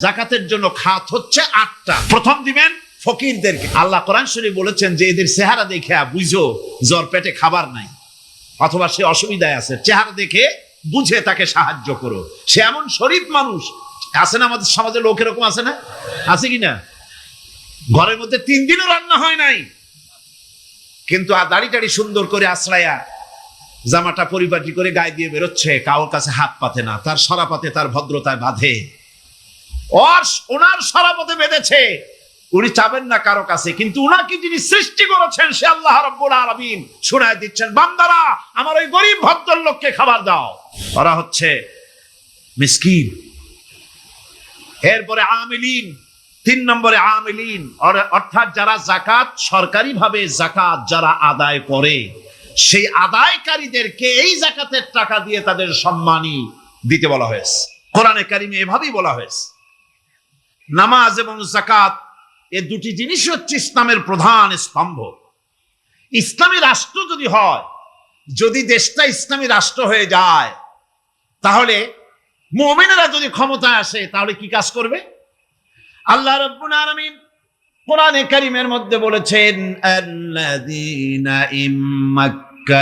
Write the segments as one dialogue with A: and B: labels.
A: জাকাতের জন্য খাত হচ্ছে 8টা। প্রথম দিবেন ফকিরদেরকে। আল্লাহ কোরআন শরীফ বলেছেন যে এদের চেহারা দেখে বুঝো জ্বর পেটে খাবার নাই অথবা সে অসুবিধায় আছে, চেহারা দেখে বুঝে তাকে সাহায্য করো। সে এমন শরীফ মানুষ আছে না, আমাদের সমাজে লোক এরকম আছে না, আছে কিনা? ঘরের মধ্যে 3 দিনও রান্না হয় নাই, কিন্তু দাড়ি টাড়ি সুন্দর করে আশ্রায়া জামাটা পরিপাটি করে গায়ে দিয়ে বেরোচ্ছে, কারোর কাছে হাত পাতে না, তার সরাপাতে তার ভদ্রতায় বাঁধে। ওনার সরাপথে বেঁধেছে, উনি চাবেন না কারো কাছে, কিন্তু উনাকে যিনি সৃষ্টি করেছেন সে আল্লাহ রাব্বুল আলামিন শোনায় দিচ্ছেন, বান্দারা আমার ওই গরিব ভদ্রলোককে খাবার দাও। ওরা হচ্ছে মিসকিন। এরপরে আমিলিন, 3 নম্বরে আমিলিন, অর্থাৎ যারা জাকাত সরকারি ভাবে জাকাত যারা আদায় করে সেই আদায়কারীদেরকে এই জাকাতের টাকা দিয়ে তাদের সম্মানী দিতে বলা হয়েছে। কোরআনে কারিমে এভাবেই বলা হয়েছে। নামাজ এবং জাকাত এই দুটি জিনিস হচ্ছে ইসলামের প্রধান স্তম্ভ। ইসলামী রাষ্ট্র যদি হয়, যদি দেশটা ইসলামী রাষ্ট্র হয়ে যায়, তাহলে মুমিনেরা যদি ক্ষমতায় আসে তাহলে কি কাজ করবে? আল্লাহ রাব্বুল আলামিন কোরআনে কারীমের মধ্যে বলেছেন, আল্লাযীনা ইম্মাক্কান্নাহুম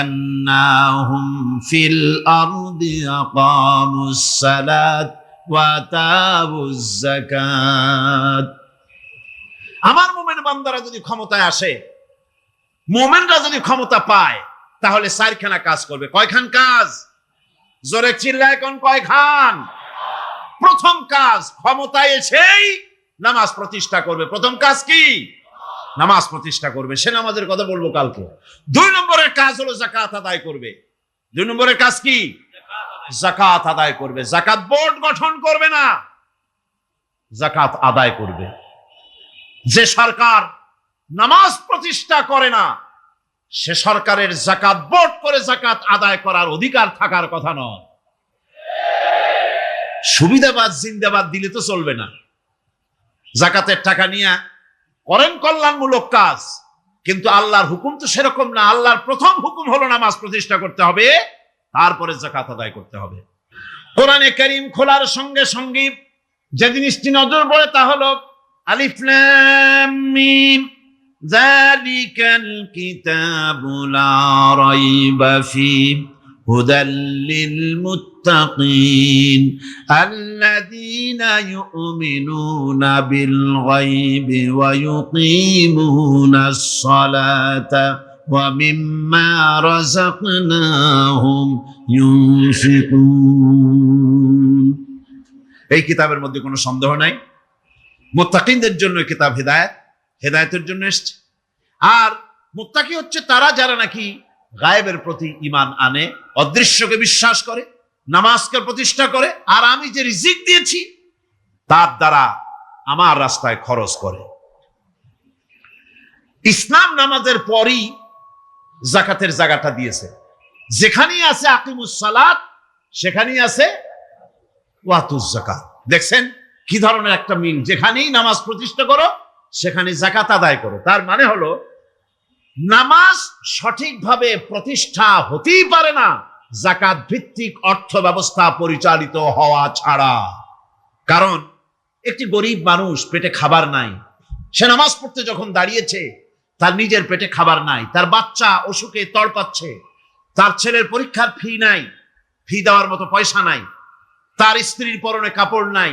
A: ফিল আরদি আকামুস সালাত ওয়া আতাউজ যাকাত। আমার মুমিন বান্দারা যদি ক্ষমতায় আসে, মুমিনরা যদি ক্ষমতা পায়, তাহলে 4খানা কাজ করবে। কয়খান কাজ? জোরে চিল্লায় কোন কয়খান? প্রথম কাজ, ক্ষমতায় এসেই নামাজ প্রতিষ্ঠা করবে। প্রথম কাজ কি? নামাজ প্রতিষ্ঠা করবে। সে নামাজের কথা বলবো কালকে। 2 নম্বরের কাজ হলো যাকাত আদায় করবে। 2 নম্বরের কাজ কি? যাকাত আদায় করবে। যাকাত বোর্ড গঠন করবে না, যাকাত আদায় করবে। যে সরকার নামাজ প্রতিষ্ঠা করে না, সে সরকারের যাকাত বোর্ড করে যাকাত আদায় করার অধিকার থাকার কথা নয়। সুবিধাবাদ জিন্দাবাদ দিলে তো চলবে না। যাকাতের টাকা নিয়ে করেন কল্যাণমূলক কাজ, কিন্তু আল্লাহর হুকুম তো সেরকম না। আল্লাহর প্রথম হুকুম হলো নামাজ প্রতিষ্ঠা করতে হবে, তারপরে যাকাত আদায় করতে হবে। কোরআনে কারীম খোলার সঙ্গে সঙ্গে যে জিনিসটি নজর পড়ে তা হলো আলিফ লাম মিম যালিকাল কিতাবু লা রাইবা ফীহি হুদাল লিল মুত্তাকিন আল্লাযীনা ইউমিনুনা বিল গায়বি ওয়া ইউকিমুনাস সালাতা ওয়া মিম্মা রাযাকনাহুম ইউনফিকুন। এই কিতাবের মধ্যে কোনো সন্দেহ নাই, মুত্তাকিনদের জন্য কিতাব হেদায়েতের জন্য এসেছে। আর মুত্তাকি হচ্ছে তারা যারা নাকি গায়েবের প্রতি ঈমান আনে, অদৃশ্যকে বিশ্বাস করে, নামাজকে প্রতিষ্ঠা করে, আর আমি যে রিজিক দিয়েছি তার দ্বারা আমার রাস্তায় খরচ করে। ইসলাম নামাজের পরই যাকাতের জায়গাটা দিয়েছে। যেখানেই আছে আকিমুস সালাত, সেখানেই আছে ওয়াতুজ যাকাত। দেখছেন কি ধরনের একটা মিল? যেখানেই নামাজ প্রতিষ্ঠা করো সেখানে যাকাত আদায় করো। তার মানে হলো নামাজ সঠিকভাবে প্রতিষ্ঠা হতেই পারে না যাকাত ভিত্তিক অর্থ ব্যবস্থা পরিচালিত হওয়া ছাড়া। কারণ একটি গরিব মানুষ, পেটে খাবার নাই, সে নামাজ পড়তে যখন দাঁড়িয়েছে তার নিজের পেটে খাবার নাই, তার বাচ্চা অসুখে তড়পাচ্ছে, তার ছেলের পরীক্ষার ফি নাই, ফি দেওয়ার মতো পয়সা নাই, তার স্ত্রীর পরনে কাপড় নাই,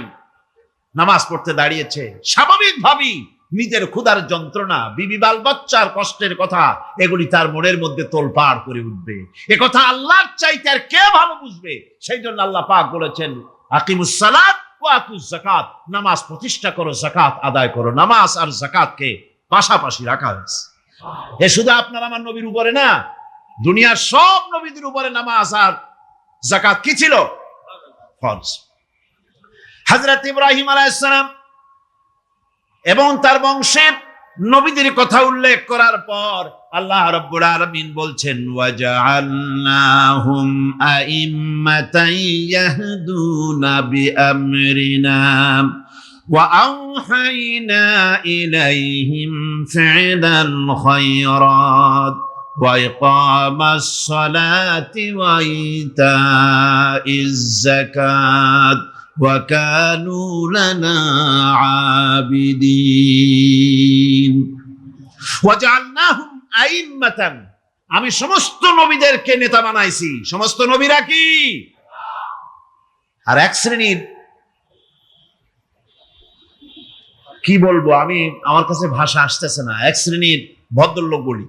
A: নামাজ পড়তে দাঁড়িয়েছে। স্বাভাবিকভাবেই নিজের ক্ষুধার যন্ত্রণা, বিবি বাল বাচ্চার কষ্টের কথা, এগুলি তার মনের মধ্যে তোলপাড় করে উঠবে। এ কথা আল্লাহর চাইতে আর কে ভালো বুঝবে? সেই জন্য আল্লাহ পাক বলেছেন, আকিমুস সালাত ওয়া আতুজ যাকাত, নামাজ প্রতিষ্ঠা করো, যাকাত আদায় করো। নামাজ আর যাকাতকে পাশাপাশি রাখা হয়েছে। এ শুধু আপনার আমার নবীর উপরে না, দুনিয়ার সব নবীদের উপরে নামাজ আর যাকাত কি ছিল? ফরজ। হযরত ইব্রাহিম আলাইহিস সালাম এবং তার বংশের নবীদের কথা উল্লেখ করার পর আল্লাহ রাব্বুল আলামিন বলছেন, ওয়াজআলনাহুম আইম্মাতান ইয়াহদুনা বিআমরিনা ওয়া আওহাইনা ইলাইহিম ফি'লাল খায়রাত ওয়া ইকামাস সালাতি ওয়া ইতাইজ যাকাত وكانوا لنا عابدين وجعلناهم أئمة আমি সমস্ত নবীদেরকে নেতা বানাইছি। সমস্ত নবীরা কি? আর এক শ্রেণীর, কি বলবো আমি, আমার কাছে ভাষা আসতেছে না, এক শ্রেণীর ভদ্রলোক বলি,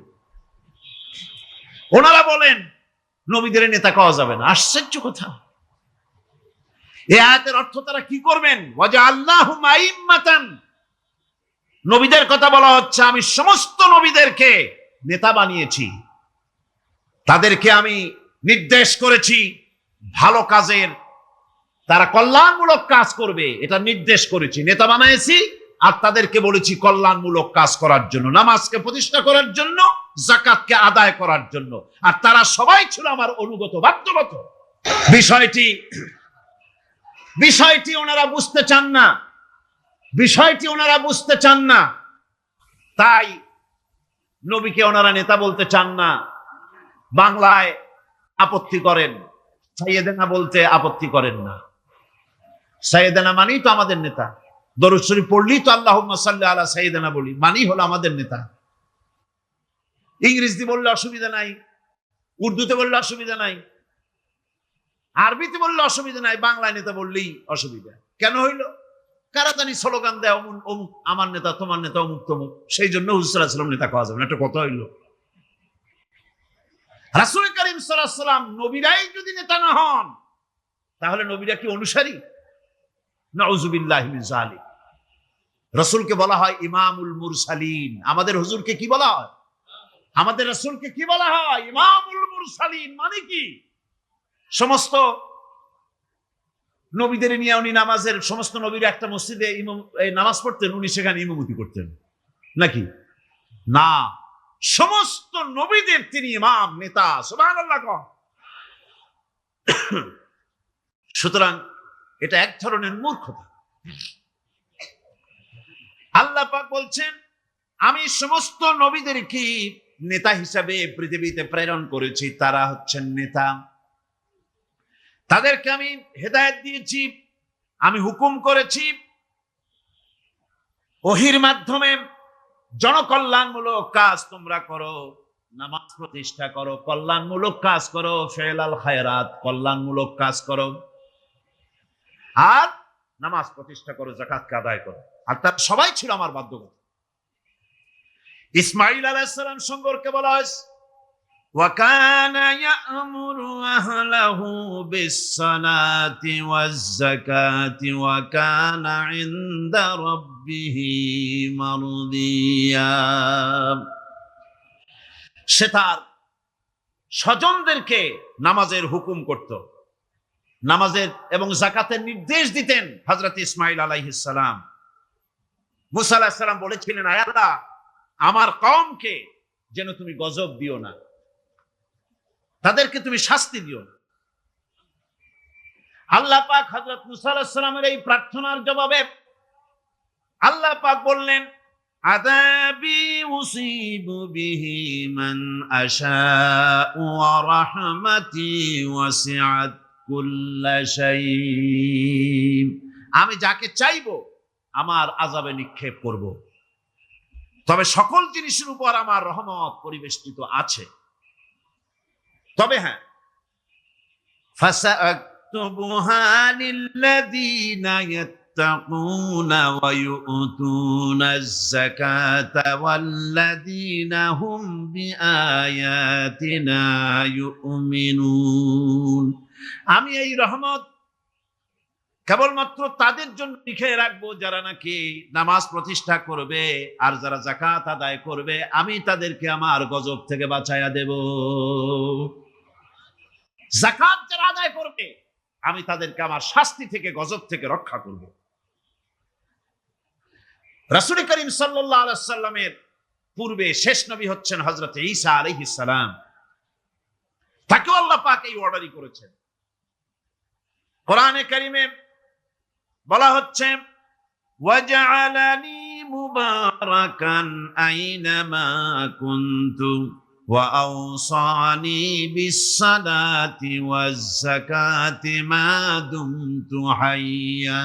A: ওনারা বলেন নবীদের নেতা কওয়া যাবে না। আশ্চর্য কথা। এই আয়াতের অর্থ তারা কি করবেন? ওয়াজআলনাহুম আইম্মাতান, নবীদের কথা বলা হচ্ছে আমি সমস্ত নবীদেরকে নেতা বানিয়েছি, তাদেরকে আমি নির্দেশ করেছি ভালো কাজের, তারা কল্যাণমূলক কাজ করবে এটা নির্দেশ করেছি, নেতা বানিয়েছি। আর তাদেরকে বলেছি কল্যাণমূলক কাজ করার জন্য, নামাজকে প্রতিষ্ঠা করার জন্য, যাকাতকে আদায় করার জন্য। আর তারা সবাই ছিল আমার অনুগত বাধ্যগত। বিষয়টি ওনারা বুঝতে চান না, বিষয়টি ওনারা বুঝতে চান না, তাই নবীকে ওনারা নেতা বলতে চান না। বাংলায় আপত্তি করেন, সাইয়েদেনা বলতে আপত্তি করেন না। সাইয়েদেনা মানেই তো আমাদের নেতা, দরুদ শরীফ পড়লি তো আল্লাহুম্মা সাল্লি আলা সাইয়েদেনা বলি, মানেই হলো আমাদের নেতা। ইংরেজি বললে অসুবিধা নাই, উর্দুতে বললে অসুবিধা নাই, আরবিতে বললে অসুবিধা নাই, বাংলায় নেতা বললেই অসুবিধা। কেন হইল? কারা জানি স্লোগান দেয় অমুক অমুক আমার নেতা, তোমার নেতা অমুক তমুক, সেই জন্য হুজুর সাল্লাল্লাহু আলাইহি ওয়াসাল্লাম নেতা কওয়া যাবে না। একটা কথা হইল। রাসূল করিম সাল্লাল্লাহু আলাইহি ওয়াসাল্লাম নবীরাই যদি নেতা না হন, তাহলে নবীরা কি অনুসারী? নাউযুবিল্লাহি মিন যালিক। রাসূলকে বলা হয় ইমামুল মুরসালিন। আমাদের হুজুরকে কি বলা হয়? আমাদের রাসূলকে কি বলা হয়? ইমামুল মুরসালিন। মানে কি? সমস্ত নবীদের নিয়ে উনি নামাজের, সমস্ত নবীরা একটা মসজিদে নামাজ পড়তেন, উনি সেখানে ইমামতি করতেন নাকি? না, সমস্ত নবীদের তিনি ইমাম, নেতা। সুবহানাল্লাহ। সুতরাং এটা এক ধরনের মূর্খতা। আল্লাহ পাক বলছেন আমি সমস্ত নবীদেরকে নেতা হিসাবে পৃথিবীতে প্রেরণ করেছি, তারা হচ্ছেন নেতা। তাদেরকে আমি হেদায়েত দিয়েছি, আমি হুকুম করেছি ওহীর মাধ্যমে জনকল্যাণমূলক কাজ তোমরা করো, নামাজ প্রতিষ্ঠা করো, কল্যাণমূলক কাজ করো, ফেলাল খায়রাত, কল্যাণমূলক কাজ করো, আর নামাজ প্রতিষ্ঠা করো, যাকাতকে আদায় করো। আর তার সবাই ছিল আমার বাধ্যগত। ইসমাঈল আলাইহিস সালাম সম্পর্কে বলা হয়েছে وَكَانَ يَأْمُرُ أَهْلَهُ بِالصَّلَاةِ وَالزَّكَاةِ وَكَانَ عِندَ رَبِّهِ مَرْضِيًّا। সে তার স্বজনদেরকে নামাজের হুকুম করত, নামাজের এবং যাকাতের নির্দেশ দিতেন হযরত ইসমাঈল আলাইহিস সালাম। মুসা আলাইহিস সালাম বলেছিলেন, আয় আল্লাহ, আমার কওমকে যেন তুমি গজব দিও না, তাদেরকে তুমি শাস্তি দিও না। আল্লাহ পাক হযরত মুসা আলাইহিস সালামের এই প্রার্থনার জবাবে আল্লাহ পাক বললেন, আযাবি উসিবু বিহি মান আশাউ ওয়া রাহমাতি ওয়াসিআত কুল্লা শাই। আমি যাকে চাইবো আমার আযাবে নিক্ষেপ করব, তবে সকল জিনিসের উপর আমার রহমত পরিবেষ্টিত আছে। তবে হ্যাঁ, ফাসাকতুবুহা লিল্লাযীনা ইয়াত্তাকুনা ওয়া ইউতুনাজ যাকাতা ওয়াল্লাযীনা হুম বিআয়াতিনা ইউমিনুন। আমি এই রহমত কেবলমাত্র তাদের জন্য লিখে রাখবো যারা নাকি নামাজ প্রতিষ্ঠা করবে আর যারা যাকাত আদায় করবে, আমি তাদেরকে আমার গজব থেকে বাঁচাইয়া দেব। যাকাত যারা আদায় করবে আমি তাদেরকে আমার শাস্তি থেকে, গজব থেকে রক্ষা করব। রাসূল করিম সাল্লাল্লাহু আলাইহি ওয়াসাল্লামের পূর্বে শেষ নবী হচ্ছেন হযরত ঈসা আলাইহিস সালাম। তাকেও আল্লাহ পাক এই অর্ডারই করেছেন। কোরআনে কারীমে বলা হচ্ছে ওয়াজআলানি মুবারাকান আইনামা কুনতু وأوصاني بالصلاة والزكاة ما دمت حيا।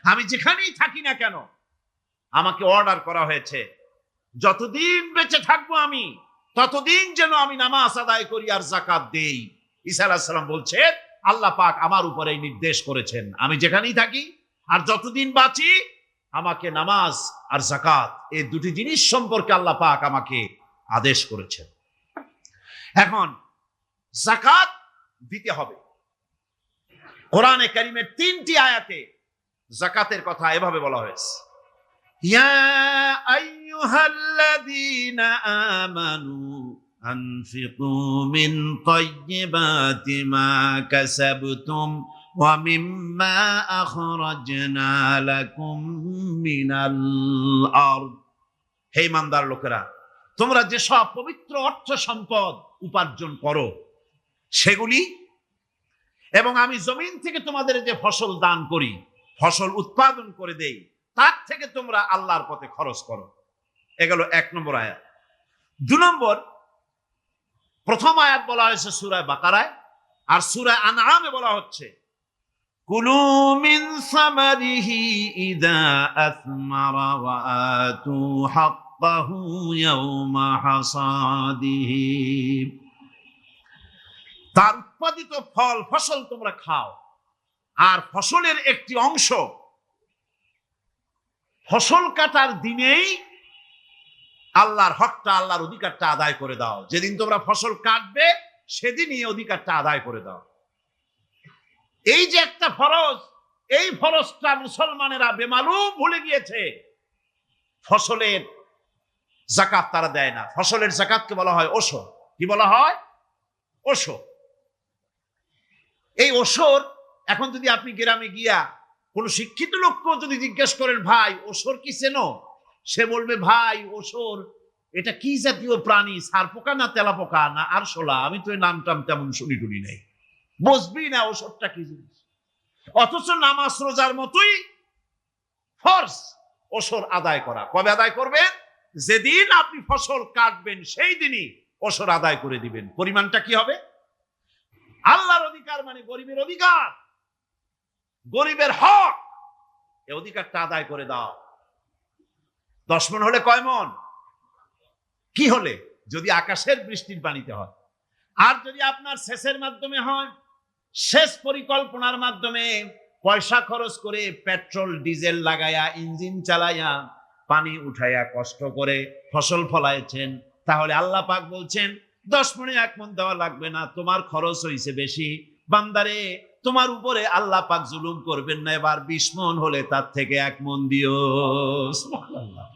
A: আমি যেখানেই থাকি না কেন আমাকে অর্ডার করা হয়েছে যতদিন বেঁচে থাকবো আমি ততদিন যেন আমি নামাজ আদায় করি আর যাকাত দেই। ঈসা আলাইহিস সালাম বলছেন আল্লাহ পাক আমার উপরে এই নির্দেশ করেছেন আমি যেখানেই থাকি আর যতদিন বাঁচি আমাকে নামাজ আর যাকাত এই দুটি জিনিস সম্পর্কে আল্লাহ পাক আমাকে আদেশ করেছেন। এখন যাকাত দিতে হবে। কোরআনে কারীমের 3টি আয়াতে যাকাতের কথা এভাবে বলা হয়েছে, ইয়া আইয়ুহাল্লাযীনা আমানু আনফিকু মিন তাইয়্যিবাতি মা কাসাবতুম ওয়া মিম্মা আখরাজনা লাকুম মিনাল আরদ। হে ইমানদার লোকেরা, তোমরা যেসব পবিত্র অর্থ সম্পদ উপার্জন করো সেগুলি এবং আমি জমিন থেকে তোমাদের যে ফসল দান করি ফসল উৎপাদন করে দেই তার থেকে তোমরা আল্লাহর পথে খরচ করো। এগুলো 1 নম্বর আয়াত। 2 নম্বর, প্রথম আয়াত বলা হয়েছে সূরা বাকারায় আর সূরা আনআমে বলা হচ্ছে কুলু মিন সামারিহি ইযা আসমারা ওয়া আতু হাক্কাহু ইয়াওমা হাসাদিহি। তার উৎপাদিত ফল ফসল তোমরা খাও আর ফসলের একটি অংশ ফসল কাটার দিনেই আল্লাহর হকটা আল্লাহর অধিকারটা আদায় করে দাও। যেদিন তোমরা ফসল কাটবে সেদিনই অধিকারটা আদায় করে দাও। এই যে একটা ফরজ, এই ফরজটা মুসলমানেরা বেমালুম ভুলে গিয়েছে। ফসলের যাকাত তারা দেয় না। ফসলের যাকাতকে বলা হয় ওশর। কি বলা হয়? ওশর। এই ওশর এখন যদি আপনি গ্রামে গিয়া কোন শিক্ষিত লোককে যদি জিজ্ঞেস করেন ভাই ওশর কি চেনো, সে বলবে ভাই ওশর এটা কি জাতীয় প্রাণী, সারপোকা না তেলাপোকা না আরশোলা, আমি তো এই নামটাম তেমন শুনি টুনি নাই, বুঝবি না ওশরটা কি জিনিস। অথচ নামাজ রোজার মতোই ফরজ ওশর আদায় করা। কবে আদায় করবেন? যেদিন আপনি ফসল কাটবেন সেই দিনই ওশর আদায় করে দিবেন। পরিমাণটা কি হবে? আল্লাহর অধিকার মানে গরিবের অধিকার, গরিবের হক, এই অধিকারটা আদায় করে দাও। 10 মণ হলে কয় মণ? কি হলে? যদি আকাশের বৃষ্টির পানিতে হয়। আর যদি আপনার সেচের মাধ্যমে হয়, সেচ পরিকল্পনার মাধ্যমে পয়সা খরচ করে পেট্রোল ডিজেল লাগায়া ইঞ্জিন চালাইয়া পানি উঠাইয়া কষ্ট করে ফসল ফলাইছেন, তাহলে আল্লাহ পাক বলছেন 10 মণে 1 মণ দেওয়া লাগবে না, তোমার খরচ হইছে বেশি। বান্দারে তোমার উপরে আল্লাহ পাক জুলুম করবেন না, এবার 20 মণ হলে তার থেকে 1 মণ দিও। সুবহানাল্লাহ।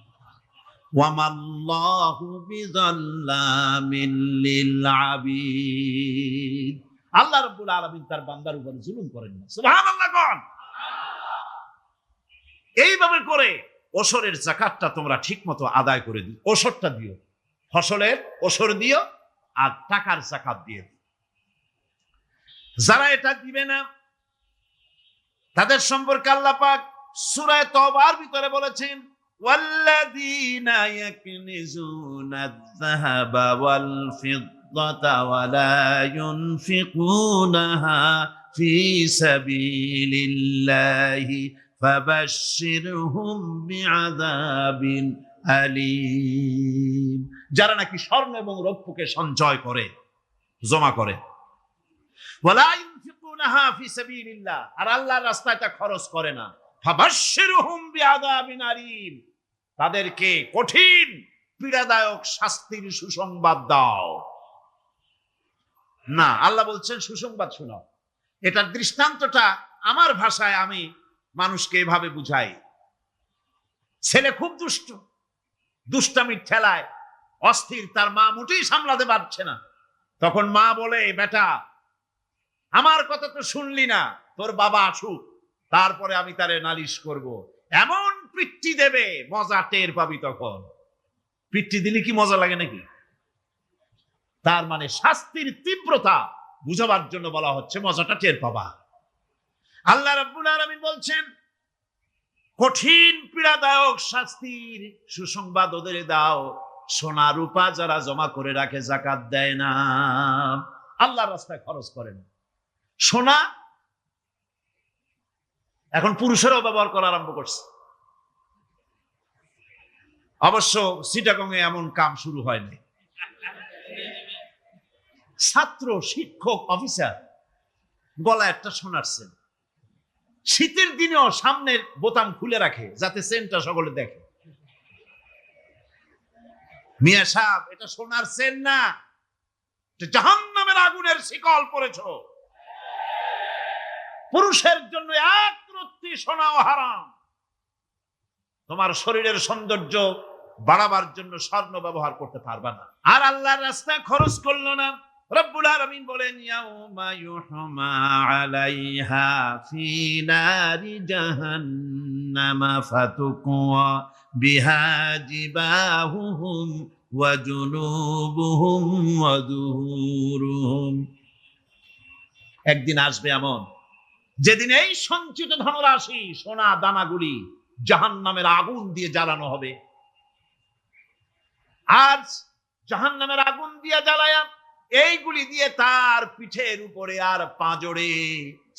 A: ওয়ামাল্লাহু বিযাল্লামিন লিল আবিদ। আল্লাহ রাব্বুল আলামিন তার বান্দার উপরে জুলুম করেন না। সুবহানাল্লাহ কোন। এইভাবে করে ওশরের যাকাতটা তোমরা ঠিকমতো আদায় করে দিও। ওশরটা দিও, ফসলের ওশর দিও আর টাকার যাকাত দিয়ে দিও। যারা এটা দিবে না তাদের সম্পর্কে আল্লাহ পাক সূরা তওবার ভিতরে বলেছেন ওয়াল্লাযীনা ইয়াকনিজুনা আয-যাহাবা ওয়াল ফিদ্দাতা ওয়া লা ইউনফিকুনাহা ফি সাবিলিল্লাহি ফাবাশশিরহুম বিআযাবিন আলীম। যারা নাকি স্বর্ণ এবং রৌপ্যকে সঞ্চয় করে, জমা করে, ওয়ালা ইউনফিকুনাহা ফি সাবিলিল্লাহ, আর আল্লাহর রাস্তায় তা খরচ করে না, ফাবাশশিরহুম বিআযাবিন আলীম, তাদেরকে কঠিন পীড়াদায়ক শাস্তির সুসংবাদ দাও। না, আল্লাহ বলছেন সুসংবাদ শোনাও। এটার দৃষ্টান্তটা আমার ভাষায় আমি মানুষকে এভাবে বুঝাই। ছেলে খুব দুষ্ট, দুষ্টামির ঠেলায় অস্থির, তার মা মোটেই সামলাতে পারছে না। তখন মা বলে বেটা আমার কথা তো শুনলি না, তোর বাবা আসুক তারপরে আমি তারে নালিশ করব। এমন পিট্টি দেবে মজা টের পাবি। তখন পিট্টি দিলে কি মজা লাগে নাকি? তার মানে শাস্তির তীব্রতা বুঝাবার জন্য বলা হচ্ছে মজাটা টের পাবা। আল্লাহ রাব্বুল আলামিন বলছেন কঠিন পীড়াদায়ক শাস্তির সুসংবাদ ওদের দাও, সোনা রূপা যারা জমা করে রাখে যাকাত দেয় না, আল্লাহর রাস্তায় খরচ করে না। সোনা এখন পুরুষেরাও ব্যবহার করা আরম্ভ করছে। অবশ্য চিটাগং এ এমন কাম শুরু হয়নি। ছাত্র, শিক্ষক, অফিসার গলায় একটা সোনার চেন, শীতের দিনেও সামনের বোতাম খুলে রাখে যাতে চেনটা সকলে দেখে। মিয়া সাহেব, এটা সোনার চেন না, জাহান্নামের আগুনের শিকল পড়েছ। পুরুষের জন্য এক রত্তি সোনাও হারাম। তোমার শরীরের সৌন্দর্য বাড়াবার জন্য স্বর্ণ ব্যবহার করতে পারবা না। আর আল্লাহর রাস্তায় খরচ করলো না। রব্বুল আলামিন বলেন, ইয়াউমা ইউহমা আলাইহা ফি নারি জাহান্নামা ফাতুকওয়া বিহা জিবাহুহুম ওয়া জুনুবুহুম ওয়া যুহুরুহুম। একদিন আসবে এমন যেদিন এই সঞ্চিত ধনরাশি, সোনা দানাগুলি জাহান্নামের আগুন দিয়ে জ্বালানো হবে। আজ জাহান্নামের আগুন দিয়ে জ্বালায়া এইগুলি দিয়ে তার পিঠের উপরে আর পাঁজরে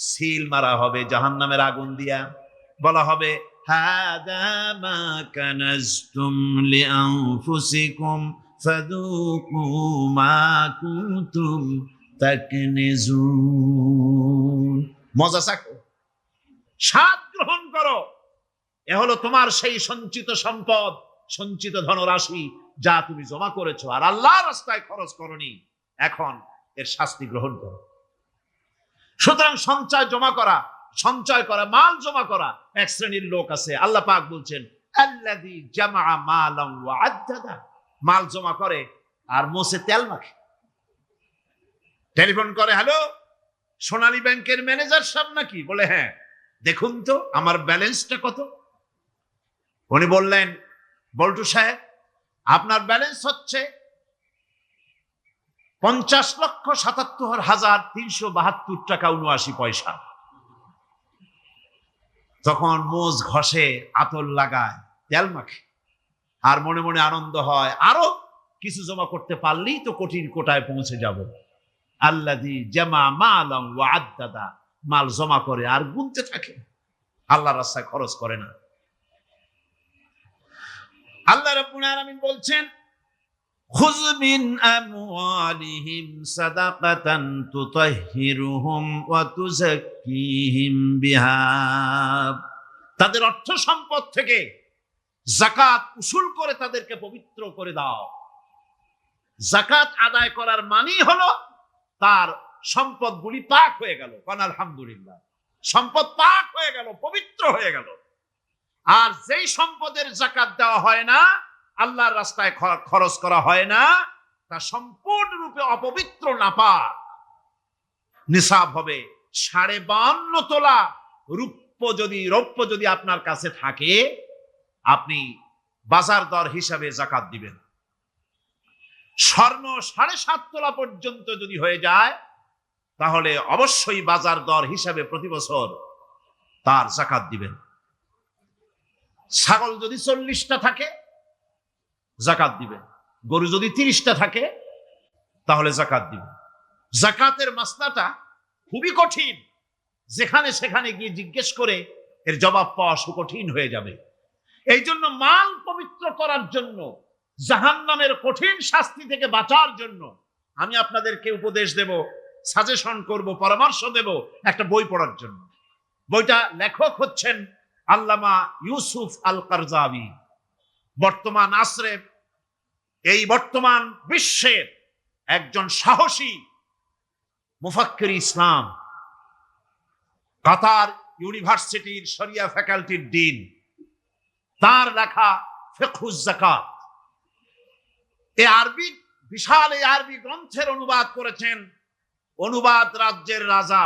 A: সিল মারা হবে জাহান্নামের আগুন দিয়া। বলা হবে, হাদা মা কানাজতুম লিআনফুসিকুম ফাযুকু মা কুনতুম তাকনিজুন। মজা চাখো, স্বাদ গ্রহণ করো। এ হলো তোমার সেই সঞ্চিত সম্পদ, সঞ্চিত ধনরাশি যা তুমি জমা করেছো আর আল্লাহর রাস্তায় খরচ করনি। এখন এর শাস্তি গ্রহণ করো। সুতরাং সঞ্চয় করা, মাল জমা করা এক শ্রেণীর লোক আছে। আল্লাহ পাক বলছেন, আল্লাযী জামা মালান ওয়া আদ্দাদা। মাল জমা করে আর মোছে তেল মাখে। টেলিফোন করে, হ্যালো, সোনালী ব্যাংকের ম্যানেজার সাহেব নাকি? বলে, হ্যাঁ, দেখুন তো আমার ব্যালেন্সটা কত। উনি বললেন, বল্টু সাহেব, আপনার ব্যালেন্স হচ্ছে 50,77,372 টাকা 79 পয়সা। তখন মোজ ঘষে, আতর লাগায়, তেল মাখে আর মনে মনে আনন্দ হয়, আরো কিছু জমা করতে পারলেই তো কঠিন কোটায় পৌঁছে যাব। আল্লাযী জামা মালান ওয়া আদ্দাদা। মাল জমা করে আর গুনতে থাকে, আল্লাহর রাস্তায় খরচ করে না। আল্লাহ রাব্বুল আলামিন বলছেন, খুয মিন আমওয়ালিহিম সাদাকাতান তুতাহহিরুহুম ওয়া তুযাক্কিহিম বিহা। তাদের অর্থ সম্পদ থেকে যাকাত উসুল করে তাদেরকে পবিত্র করে দাও। যাকাত আদায় করার মানেই হলো তার সম্পদগুলি পাক হয়ে গেল। কারণ আলহামদুলিল্লাহ, সম্পদ পাক হয়ে গেল, পবিত্র হয়ে গেল। আর যেই সম্পদের যাকাত দেওয়া হয় না, আল্লাহর রাস্তায় খরচ করা হয় না, তা সম্পূর্ণরূপে অপবিত্র, নাপাক। নিসাব হবে 52.5 তোলা রৌপ্য যদি আপনার কাছে থাকে, আপনি বাজার দর হিসাবে যাকাত দিবেন। স্বর্ণ 7.5 তোলা পর্যন্ত যদি হয়ে যায়, তাহলে অবশ্যই বাজার দর হিসাবে প্রতি বছর তার যাকাত দিবেন। ছাগল যদি 40টা থাকে, যাকাত দিবেন। গরু যদি 30টা থাকে, তাহলে যাকাত দিবেন। যাকাতের মাসলাটা খুবই কঠিন। যেখানে সেখানে গিয়ে জিজ্ঞেস করে এর জবাব পাওয়া সুকঠিন হয়ে যাবে। এই জন্য মাল পবিত্র করার জন্য, জাহান্নামের কঠিন শাস্তি থেকে বাঁচার জন্য আমি আপনাদেরকে উপদেশ দেব, সাজেশন করব, পরামর্শ দেব একটা বই পড়ার জন্য। বইটা লেখক হচ্ছেন আল্লামা ইউসুফ আল কারজাবী। বর্তমান আসরে, এই বর্তমান বিশ্বের একজন সাহসী মুফাক্কির ইসলাম, কাতার ইউনিভার্সিটির শরিয়া ফ্যাকাল্টির ডিন। তার লেখা ফিকহুজ যাকাত, বিশাল এই আরবি গ্রন্থের অনুবাদ করেছেন অনুবাদ রাজ্যের রাজা,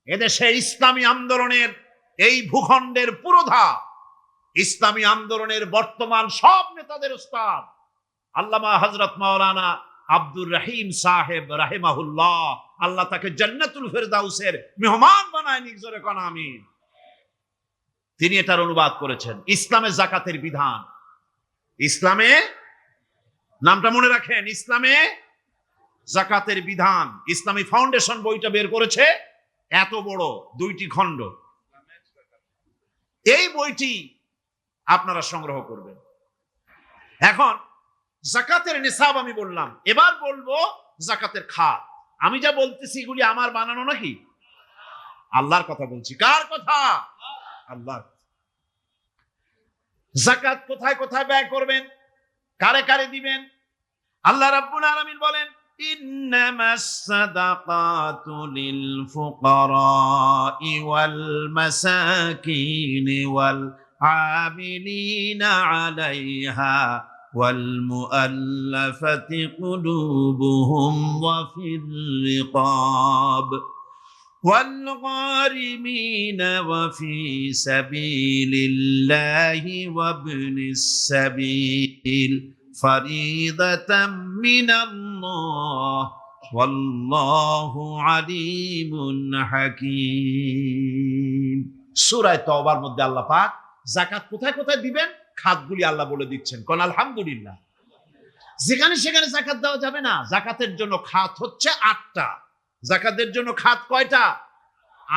A: এদেশে ইসলামী আন্দোলনের, এই ভূখণ্ডের পুরোধা ইসলামী আন্দোলনের বর্তমান সব নেতাদের উস্তাদ আল্লামা হযরত মাওলানা আব্দুর রহিম সাহেব রাহিমাহুল্লাহ। আল্লাহ তাকে জান্নাতুল ফেরদাউসের মেহমান বানায়, নিকজরে কোন আমিন। তিনি এটার অনুবাদ করেছেন। ইসলামে যাকাতের বিধান, ইসলামে নামটা মনে রাখেন, ইসলামে যাকাতের বিধান। ইসলামী ফাউন্ডেশন বইটা বের করেছে, এত বড় 2টি খণ্ড। এই বইটি আপনারা সংগ্রহ করবেন। এখন যাকাতের নিসাব আমি বললাম, এবার বলবো যাকাতের খাত। আমি যা বলতেছি এগুলি আমার বানানো নাকি? আল্লাহর কথা বলছি। কার কথা? আল্লাহর। যাকাত কোথায় কোথায় ব্যয় করবেন, কারে কারে দিবেন? আল্লাহ রাব্বুল আলামিন বলেন, ইন্নামাস সাদাকাতু লিল ফুকারাই ওয়াল মাসাকিন ওয়াল আমিলিনা আলাইহা ওয়াল মুআল্লাফাতি কুলুবুহুম ওয়া ফির রিকাব والغارمين وفي سبيل الله وابن السبيل فريضة من الله والله عليم حكيم। সূরা তাওবার মধ্যে আল্লাহ পাক যাকাত কোথায় কোথায় দিবেন খাতগুলি আল্লাহ বলে দিচ্ছেন। কোন আলহামদুলিল্লাহ। যেখানে সেখানে যাকাত দেওয়া যাবে না। যাকাতের জন্য খাত হচ্ছে 8টা। যাকাতের জন্য খাত কয়টা?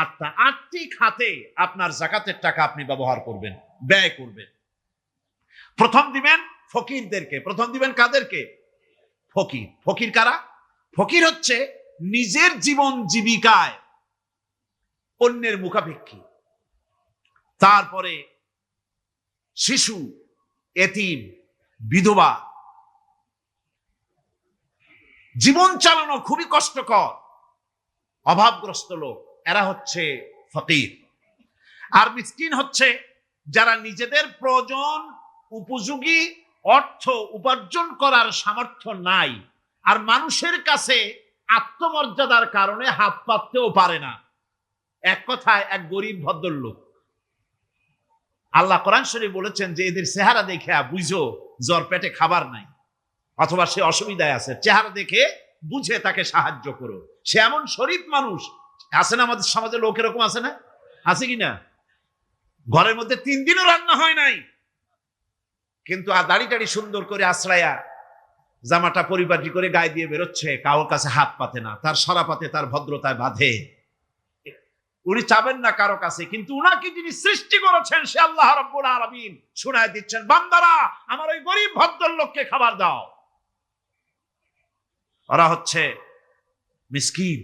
A: 8টা। 8টি খাতে আপনার যাকাতের টাকা আপনি ব্যবহার করবেন, ব্যয় করবেন। প্রথম দিবেন ফকিরদেরকে। প্রথম দিবেন কাদেরকে? ফকির। ফকির কারা? ফকির হচ্ছে নিজের জীবন জীবিকায় অন্যের মুখাপেক্ষী। তারপরে শিশু, এতিম, বিধবা, জীবন চালানো খুবই কষ্টকর, অভাবগ্রস্ত লোক, এরা হচ্ছে ফকির। আর মিসকিন হচ্ছে যারা নিজেদের প্রয়োজন উপযোগী অর্থ উপার্জন করার সামর্থ্য নাই, আর মানুষের কাছে আত্মমর্যাদার কারণে হাত পাততেও পারে না। এক কথায় এক গরিব ভদ্রলোক। আল্লাহ কোরআন শরীফ বলেছেন যে এদের চেহারা দেখে বুঝো জ্বর পেটে খাবার নাই, অথবা সে অসুবিধায় আছে। চেহারা দেখে বুঝে তাকে সাহায্য করো। সে এমন শরীফ মানুষ আছে না, আমাদের সমাজে লোক এরকম আছে না? আছে কিনা? ঘরের মধ্যে 3 দিনও রান্না হয় নাই, কিন্তু দাড়ি টাড়ি সুন্দর করে আশ্রয়া, জামাটা পরিপাটি করে গায়ে দিয়ে বেরোচ্ছে, কারোর কাছে হাত পাতে না, তার সরা পাতে তার ভদ্রতায় বাঁধে। উনি চাবেন না কারো কাছে, কিন্তু উনাকে যিনি সৃষ্টি করেছেন সে আল্লাহ রাব্বুল আলামিন শোনায় দিচ্ছেন, বান্দারা আমার ওই গরিব ভদ্রলোককে খাবার দাও। ওরা হচ্ছে মিসকিন।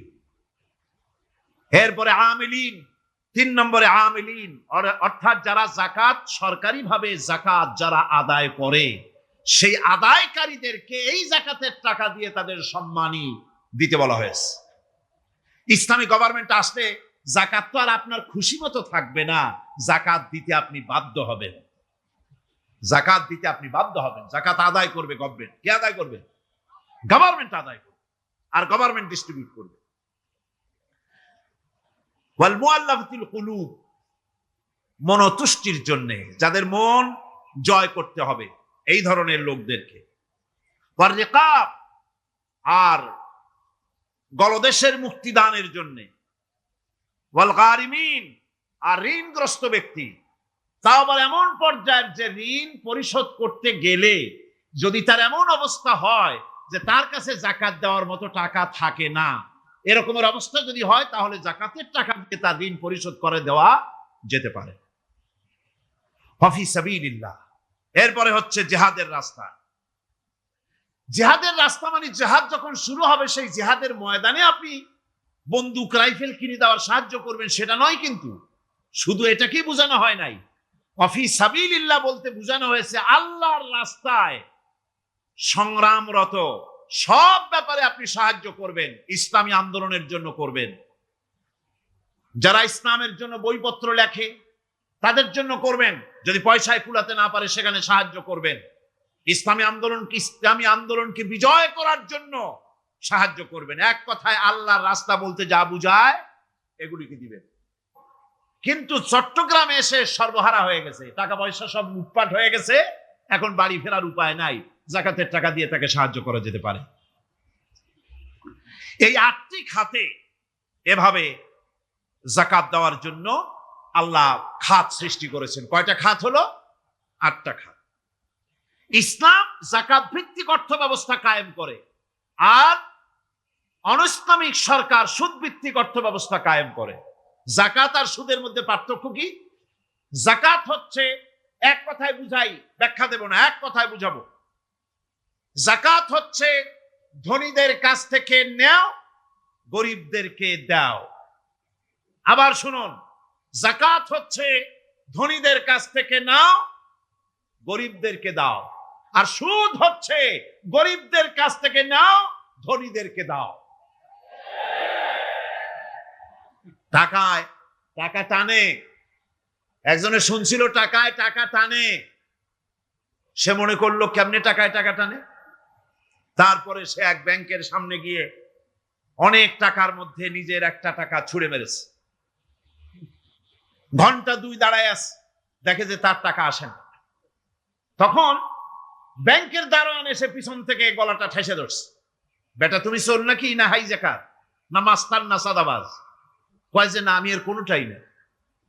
A: এরপরে আমিলিন, 3 নম্বরে আমিলিন, অর্থাৎ যারা যাকাত সরকারিভাবে যাকাত যারা আদায় করে, সেই আদায়কারীদেরকে এই যাকাতের টাকা দিয়ে তাদের সম্মানী দিতে বলা হয়েছে। ইসলামী গভর্নমেন্ট আসলে যাকাত তো আর আপনার খুশি মতো থাকবে না, যাকাত দিতে আপনি বাধ্য হবেন। যাকাত দিতে আপনি বাধ্য হবেন। যাকাত আদায় করবে গভর্নমেন্ট। কে আদায় করবে? গভর্নমেন্ট আদায় করবে, আর গভর্নমেন্ট ডিস্ট্রিবিউট করবে। ওয়াল মুআল্লাফাতিল কুলুব, মনতুষ্টির জন্য, যাদের মন জয় করতে হবে, এই ধরনের লোকদেরকে। ওয়ার রিকাব, আর গলদেশের মুক্তিদানের জন্য। ওয়াল গারিমিন, আর ঋণগ্রস্ত ব্যক্তি। তাও আবার এমন পর্যায়ের যে ঋণ পরিশোধ করতে গেলে যদি তার এমন অবস্থা হয় যে তার কাছে যাকাত দেওয়ার মতো টাকা থাকে না, এরকমের অবস্থা যদি হয়, তাহলে যাকাতের টাকা দিয়ে তার ঋণ পরিশোধ করে দেওয়া যেতে পারে। ফি সাবিলিল্লাহ। এরপরে হচ্ছে জিহাদের রাস্তা। জিহাদের রাস্তা মানে জিহাদ যখন শুরু হবে, সেই জিহাদের ময়দানে আপনি বন্দুক রাইফেল কিনে দেওয়ার সাহায্য করবেন, সেটা নয়। কিন্তু শুধু এটাকেই বোঝানো হয় নাই। ফি সাবিলিল্লাহ বলতে বোঝানো হয়েছে আল্লাহর রাস্তায় সংগ্রামরত সব ব্যাপারে আপনি সাহায্য করবেন। ইসলামী আন্দোলনের জন্য করবেন, যারা ইসলামের জন্য বইপত্র লেখে তাদের জন্য করবেন, যদি পয়সায় কুলাতে না পারে সেখানে সাহায্য করবেন। ইসলামী আন্দোলনকে বিজয় করার জন্য সাহায্য করবেন। এক কথায় আল্লাহর রাস্তা বলতে যা বুঝায় এগুলিকে দিবেন। কিন্তু চট্টগ্রামে এসে সর্বহারা হয়ে গেছে, টাকা পয়সা সব লুটপাট হয়ে গেছে, এখন বাড়ি ফেরার উপায় নাই, যাকাতের টাকা দিয়ে তাকে সাহায্য করা যেতে পারে। এই 8টি খাতে এভাবে যাকাত দেওয়ার জন্য আল্লাহ খাত সৃষ্টি করেছেন। কয়টা খাত হলো? 8টা খাত। ইসলাম যাকাত ভিত্তিক অর্থ ব্যবস্থা কায়েম করে, আর অনৈসলামিক সরকার সুদ ভিত্তিক অর্থ ব্যবস্থা কায়েম করে। যাকাত আর সুদের মধ্যে পার্থক্য কি? যাকাত হচ্ছে, এক কথায় বুঝাই, ব্যাখ্যা দেব না, এক কথায় বুঝাবো। যাকাত হচ্ছে ধনীদের কাছ থেকে নেও, গরিবদেরকে দাও। আবার শুনুন, যাকাত হচ্ছে ধনীদের কাছ থেকে নাও, গরিবদেরকে দাও। আর সুদ হচ্ছে গরিবদের কাছ থেকে নাও, ধনীদেরকে দাও। টাকায় টাকা টানে, একজনে শুনছিল টাকায় টাকা টানে, সে মনে করলো কেমনে টাকায় টাকা টানে। তারপরে সে এক ব্যাংকের সামনে গিয়ে অনেক টাকার মধ্যে নিজের একটা টাকা ছুঁড়ে মেরেছে। ঘন্টা 2 দাঁড়ায় আছে, দেখে যে তার টাকা আসে না। তখন ব্যাংকের দারোয়ান এসে পিছন থেকে গলাটা ঠেসে ধরছে, বেটা তুমি চোর নাকি, না হাইজাকার, না মাস্তান, না সাদাবাজ? কয় যে না, আমি এর কোনোটাই না।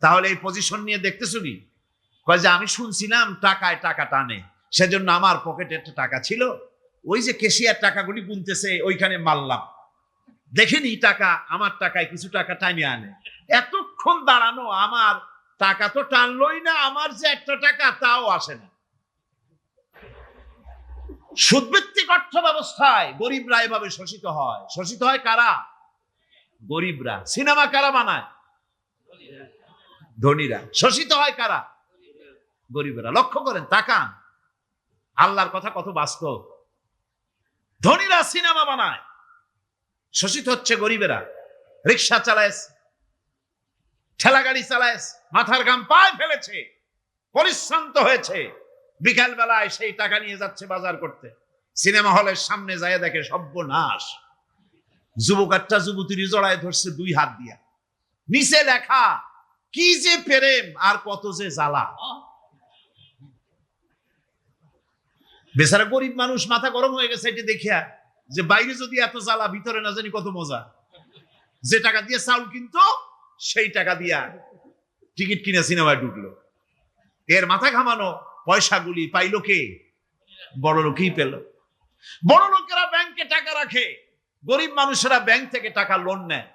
A: তাহলে এই পজিশন নিয়ে দেখতেছো কি? কয় যে আমি শুনছিলাম টাকায় টাকা টানে, সেজন্য আমার পকেটে একটা টাকা ছিল, ওই যে কেশিয়ার টাকাগুলি গুনতেছে ওইখানে মারলাম, দেখেনি টাকা, আমার টাকায় কিছু টাকা টানিয়ে আনে। এতক্ষণ দাঁড়ানো, আমার টাকা তো টানলই না, আমার যে একটা টাকা তাও আসে না। সুদভিত্তিক অর্থ ব্যবস্থায় গরিবরা এভাবে শোষিত হয়। শোষিত হয় কারা? গরিবরা। সিনেমা কারা বানায়? ধনীরা। শোষিত হয় কারা? গরিবরা। লক্ষ্য করেন, তাকান, আল্লাহর কথা কত বাস্তব। ধনীরা সিনেমা বানায়, শোষিত হচ্ছে গরিবেরা। রিক্সা চালায়, ঠেলা গাড়ি চালায়, মাথার ঘাম পায়ে ফেলেছে, পরিশ্রান্ত হয়েছে, বিকাল বেলায় সেই টাকা নিয়ে যাচ্ছে বাজার করতে। সিনেমা হলের সামনে যায় দেখে সর্বনাশ, যুবক একটা যুবতীর জড়ায় ধরছে 2 হাত দিয়া, নিচে লেখা কি যে প্রেম আর কত যে জ্বালা। বেচারা গরিব মানুষ মাথা গরম হয়ে গেছে এটি দেখিয়া, যে বাইরে যদি এত জ্বালা, ভিতরে না জানি কত মজা। যে টাকা দিয়ে চাউল কিনতো, সেই টাকা দিয়া টিকিট কিনে সিনেমায় ঢুকলো। এর মাথা ঘামানো পয়সাগুলি পাইলো কে? বড় লোকই পেল। বড় লোকেরা ব্যাংকে টাকা রাখে, গরিব মানুষেরা ব্যাংক থেকে টাকা লোন নেয়।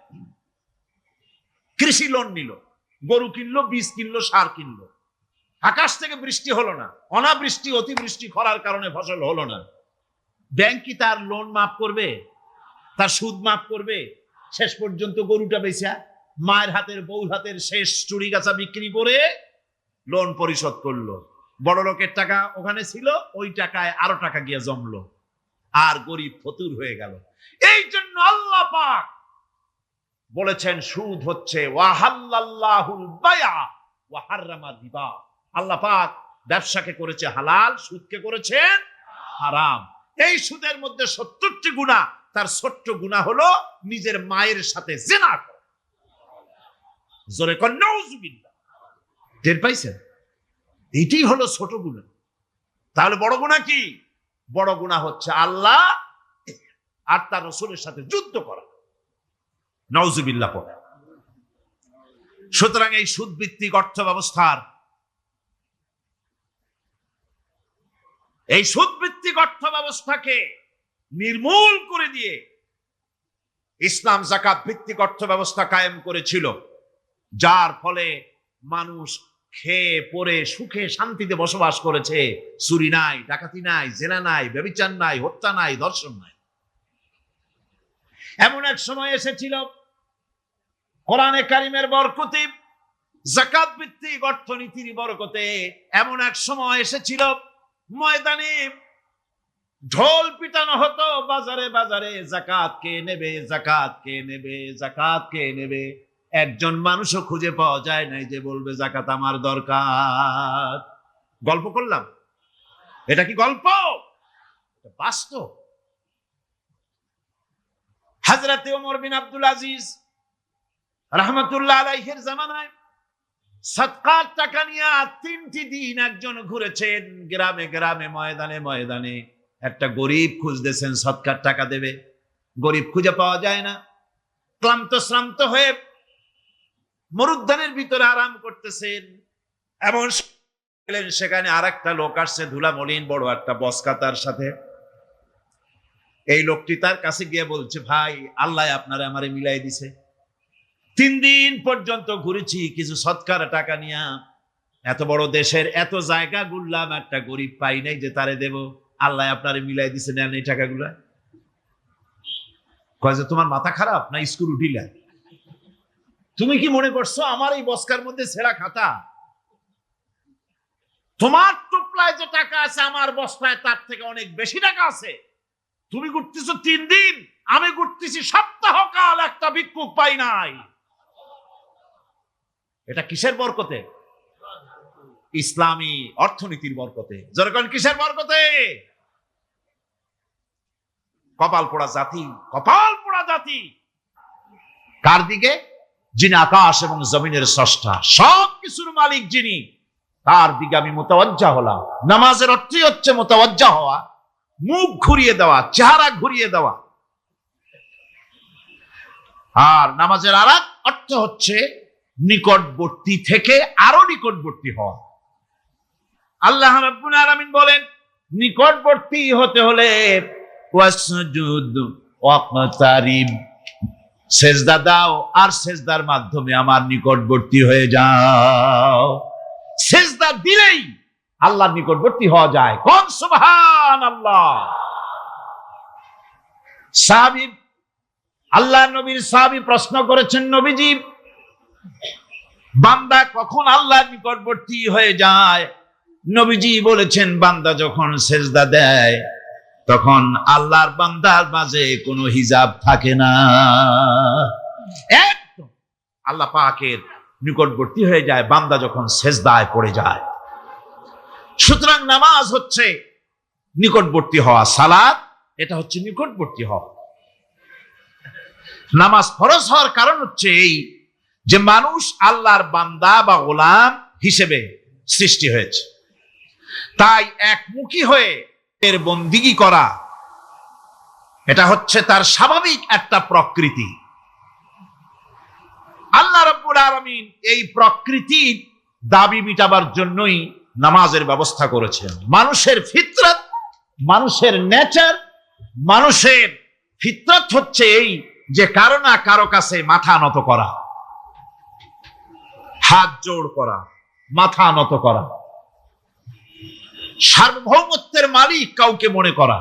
A: কৃষি লোন নিল, গরু কিনলো, বীজ কিনলো, সার কিনলো। আকাশ থেকে বৃষ্টি হলো না, অনাবৃষ্টি, অতিবৃষ্টি, খরার কারণে ফসল হলো না। ব্যাংক কি তার লোন মাফ করবে? তার সুদ মাফ করবে? শেষ পর্যন্ত গরুটা বেচা, মায়ের হাতের, বউর হাতের শেষ চুরি গাছা বিক্রি করে লোন পরিশোধ করলো। বড় লোকের টাকা ওখানে ছিল, ওই টাকায় আরো টাকা গিয়ে জমলো, আর গরিব ফতুর হয়ে গেল। এই জন্য আল্লাহ পাক বলেছেন সুদ হচ্ছে ওয়াহাল্লাল্লাহুল বায়া ওয়া হাররামা রিবা। আল্লাহ পাক ব্যবসাকে করেছে হালাল, সুদকে করেছেন হারাম। এই সুদের মধ্যে 70টি গুনাহ, তার ছোট্ট গুনাহ হলো নিজের মায়ের সাথে জিনা করা। জোরে কোন নাউজুবিল্লাহ। টের পাইছেন? এটাই হলো ছোট গুনাহ। তাহলে বড় গুনাহ কি? বড় গুনাহ হচ্ছে আল্লাহ আর তার রাসূলের সাথে যুদ্ধ করা। নাউজুবিল্লাহ পড়ে। সুতরাং এই সুদ ভিত্তিক অর্থ ব্যবস্থার, এই সুদ ভিত্তিক অর্থ ব্যবস্থাকে নির্মূল করে দিয়ে ইসলাম যাকাত ভিত্তিক অর্থ ব্যবস্থা কায়েম করেছিল, যার ফলে মানুষ খেয়ে পরে সুখে শান্তিতে বসবাস করেছে। চুরি নাই, ডাকাতি নাই, জেনা নাই, ব্যভিচার নাই, হত্যা নাই, ধর্ষণ নাই। এমন এক সময় এসেছিল কোরআনে কারিমের বরকতে, যাকাত ভিত্তিক অর্থনীতির বরকতে, এমন এক সময় এসেছিল ময়দানে ঢোল পিটানো হতো বাজারে বাজারে, যাকাত কে নেবে, যাকাত কে নেবে, যাকাত কে নেবে। একজন মানুষও খুঁজে পাওয়া যায় নাই যে বলবে যাকাত আমার দরকার। গল্প করলাম? এটা কি গল্প? বাস্তব। হযরতে ওমর বিন আব্দুল আজিজ রাহমাতুল্লাহ আলাইহির জামানায় সাদকার টাকা নিয়ে 3টি দিন একজন ঘুরেছেন গ্রামে গ্রামে, ময়দানে ময়দানে। একটা গরিব খুঁজতেছেন সদকার টাকা দেবে, গরিব খুঁজে পাওয়া যায় না। ক্লান্ত শ্রান্ত হয়ে মরুদ্যানের ভিতরে আরাম করতেছেন, এমন সেখানে আর একটা লোক আসছে, ধুলা মলিন বড় একটা বস্কা তার সাথে। এই লোকটি তার কাছে গিয়ে বলছে, ভাই আল্লাহ আপনারে আমারে মিলাই দিছে, 3 দিন পর্যন্ত ঘুরেছি কিছু সৎকার টাকা নিয়া, এত বড় দেশের এত জায়গা ঘুরলাম, একটা গরিব পাই নাই যে তারে দেব, আল্লাহ আপনারে মিলাই দিছে, নেন এই টাকাগুলা। কয় যে তোমার মাথা খারাপ না স্কুল উঠিলা? তুমি কি মনে করছো আমার এই বস্কার মধ্যে ছেঁড়া খাতা? তোমার টুপলায় যে টাকা আছে আমার বস্তায় তার থেকে অনেক বেশি টাকা আছে। তুমি ঘুরতেছো 3 দিন, আমি ঘুরতেছি সপ্তাহকাল, একটা ভিক্ষুক পাই নাই। এটা কিসের বরকতে? ইসলামী অর্থনীতির বরকতে। যখন কিসের বরকতে? কপাল পোড়া জাতি, কপাল পোড়া জাতি। কার দিকে? যিনি আকাশ এবং জমিনের স্রষ্টা, সব কিছুর মালিক যিনি, তার দিকে আমি মুতাওয়াজ্জা হলাম। নামাজের অর্থই হচ্ছে মুতাওয়াজ্জা হওয়া, মুখ ঘুরিয়ে দেওয়া, চেহারা ঘুরিয়ে দেওয়া। আর নামাজের আরেক অর্থ হচ্ছে নিকটবর্তী থেকে আরো নিকটবর্তী হওয়া। আল্লাহ রাব্বুল আলামিন বলেন, নিকটবর্তী হতে হলে ওয়াসজুদ ওয়াকতারিব, সেজদা দাও আর সেজদার মাধ্যমে আমার নিকটবর্তী হয়ে যাও। সেজদা দিলেই আল্লাহর নিকটবর্তী হওয়া যায়। কোন সুবহানাল্লাহ। সাহাবী, আল্লাহ নবীর সাহাবী প্রশ্ন করেছেন, নবীজি বান্দা কখন আল্লাহর নিকটবর্তী হয়ে যায়? নবীজি বলেছেন, বান্দা যখন সেজদা দেয় তখন আল্লাহর বান্দার মাঝে কোনো হিজাব থাকে না, একদম আল্লাহ পাকের নিকটবর্তী হয়ে যায় বান্দা যখন সেজদায় পড়ে যায়। সুতরাং নামাজ হচ্ছে নিকটবর্তী হওয়া, সালাত এটা হচ্ছে নিকটবর্তী হওয়া। নামাজ ফরজ হওয়ার কারণ হচ্ছে এই যে মানুষ আল্লাহর বান্দা বা গোলাম হিসেবে সৃষ্টি হয়েছে, তাই একমুখী হয়ে এর বন্দিগি করা এটা হচ্ছে তার স্বাভাবিক একটা প্রকৃতি। আল্লাহ রাব্বুল আলামিন এই প্রকৃতির দাবি মিটাবার জন্যই নামাজের ব্যবস্থা করেছেন। মানুষের ফিতরত, মানুষের নেচার, মানুষের ফিতরত হচ্ছে এই যে কারো না কারো কাছে মাথা নত করা, হাত জোড় করা, মাথা নত করা, সার্বভৌমত্বের মালিক কাউকে মনে করা।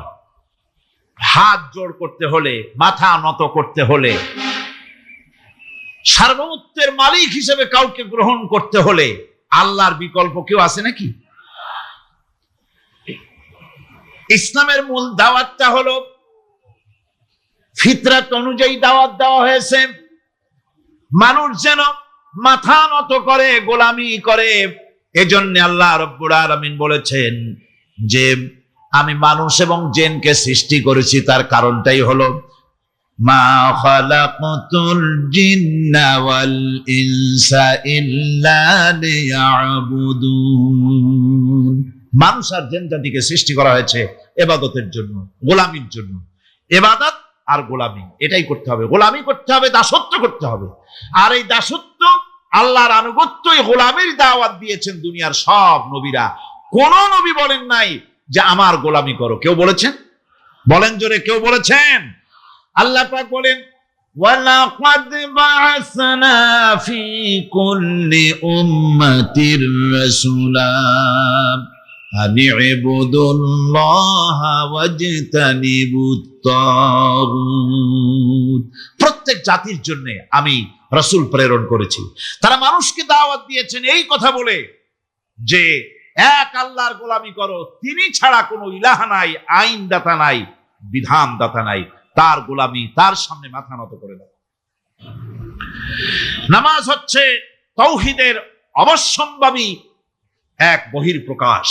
A: হাত জোড় করতে হলে, মাথা নত করতে হলে, সার্বভৌমত্বের মালিক হিসেবে কাউকে গ্রহণ করতে হলে আল্লাহর বিকল্প কেউ আছে নাকি? ইসলামের মূল দাওয়াতটা হলো ফিতরাত অনুযায়ী দাওয়াত দেওয়া হয়েছে, মানুষ যেন মাথা নত করে, গোলামি করে। এজন্য আল্লাহ রাব্বুল আলামিন বলেছেন যে আমি মানুষ এবং জিনকে সৃষ্টি করেছি, তার কারণটাই হলো মা খালাকতুল জিন্না ওয়াল ইনসা ইল্লা লিয়াবুদুন। মানুষ আর জিন জাতিকে সৃষ্টি করা হয়েছে ইবাদতের জন্য, গোলামির জন্য। ইবাদত আর গোলামি এটাই করতে হবে, গোলামি করতে হবে, দাসত্ব করতে হবে। আর এই দাসত্ব, আল্লাহর আনুগত্যই গোলামির দাওয়াত দিয়েছেন দুনিয়ার সব নবীরা। কোন নবী বলেন নাই যে আমার গোলামি করো। কেউ বলেছেন? বলেন জোরে, কেউ বলেছেন? আল্লাহ পাক বলেন, ওয়ালাকাদ বা'আসনা ফি কুল্লি উম্মাতির রাসূলা আন ইবুদুল্লাহা ওয়াজতানিবুত তাগুত। প্রত্যেক জাতির জন্য আমি রাসূল প্রেরণ করেছি, তারা মানুষকে দাওয়াত দিয়েছেন এই কথা বলে যে এক আল্লাহর গোলামি করো, তিনি ছাড়া কোনো ইলাহ নাই, আইন দাতা নাই, বিধান দাতা নাই, তার গোলামি, তার সামনে মাথা নত করে দাও। নামাজ হচ্ছে তাওহীদের অবশ্যম্ভাবী এক বহির্প্রকাশ।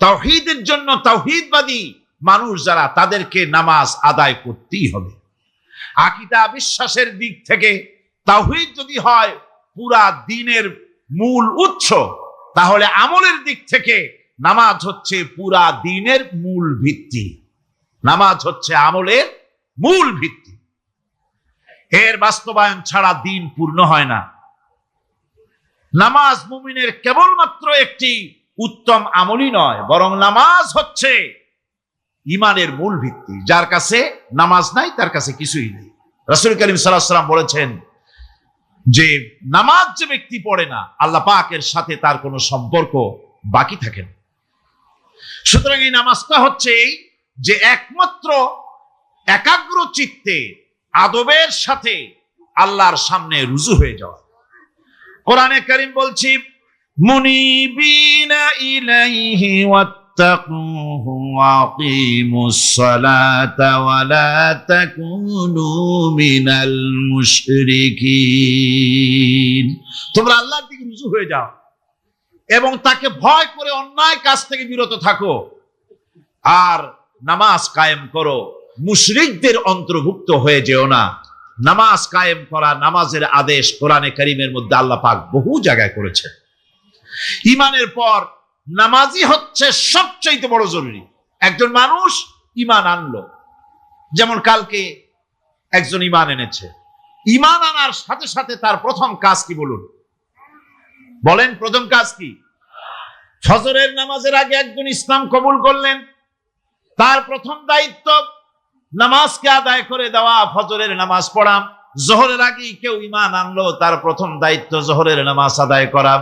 A: তাওহীদের জন্য তাওহীদবাদী মানুষ যারা, তাদেরকে নামাজ আদায় করতেই হবে। আকীদা বিশ্বাসের দিক থেকে তাওহীদ যদি হয় পুরা দ্বীনের মূল উৎস, তাহলে আমলের দিক থেকে নামাজ হচ্ছে পুরা দ্বীনের মূল ভিত্তি। নামাজ হচ্ছে আমলের মূল ভিত্তি, এর বাস্তবায়ন ছাড়া দ্বীন পূর্ণ হয় না। নামাজ মুমিনের কেবলমাত্র একটি উত্তম আমলই নয়, বরং নামাজ হচ্ছে ইমানের মূল ভিত্তি। যার কাছে নামাজ নাই তার কাছে কিছুই নেই। রাসূল করিম সাল্লাল্লাহু আলাইহি ওয়াসাল্লাম বলেছেন যে নামাজ যে ব্যক্তি পড়ে না, আল্লাহ পাকের সাথে তার কোনো সম্পর্ক বাকি থাকে না। সুতরাং এই নামাজটা হচ্ছে যে একমাত্র একাগ্র চিত্তে আদবের সাথে আল্লাহর সামনে রুজু হয়ে যাওয়া। কোরআনে কারীম বলছি, মুনিবিনা ইলাইহি ওয়াত্তাকুহু ওয়াকিমুস সালাতা ওয়া লা তাকুনু মিনাল মুশরিকিন। তোমরা আল্লাহর দিকে রুজু হয়ে যাও এবং তাকে ভয় করে অন্যায় কাজ থেকে বিরত থাকো, আর নামাজ কায়েম করো, মুশরিকদের অন্তর্ভুক্ত হয়ে যেও না। নামাজ কায়েম করা, নামাজের আদেশ কোরআনে কারীমের মধ্যে আল্লাহ পাক বহু জায়গায় করেছেন। ঈমানের পর নামাজই হচ্ছে সবচেয়ে বড় জরুরি। একজন মানুষ ঈমান আনলো, যেমন কালকে একজন ঈমান এনেছে, ঈমান আনার সাথে সাথে তার প্রথম কাজ কি বলুন? বলেন, প্রথম কাজ কি? ফজরের নামাজের আগে একজন ইসলাম কবুল করলেন, তার প্রথম দায়িত্ব নামাজকে আদায় করে দেওয়া, ফজরের নামাজ পড়া। জোহরের আগে কেউ ঈমান আনলো, তার প্রথম দায়িত্ব জোহরের নামাজ আদায় করা।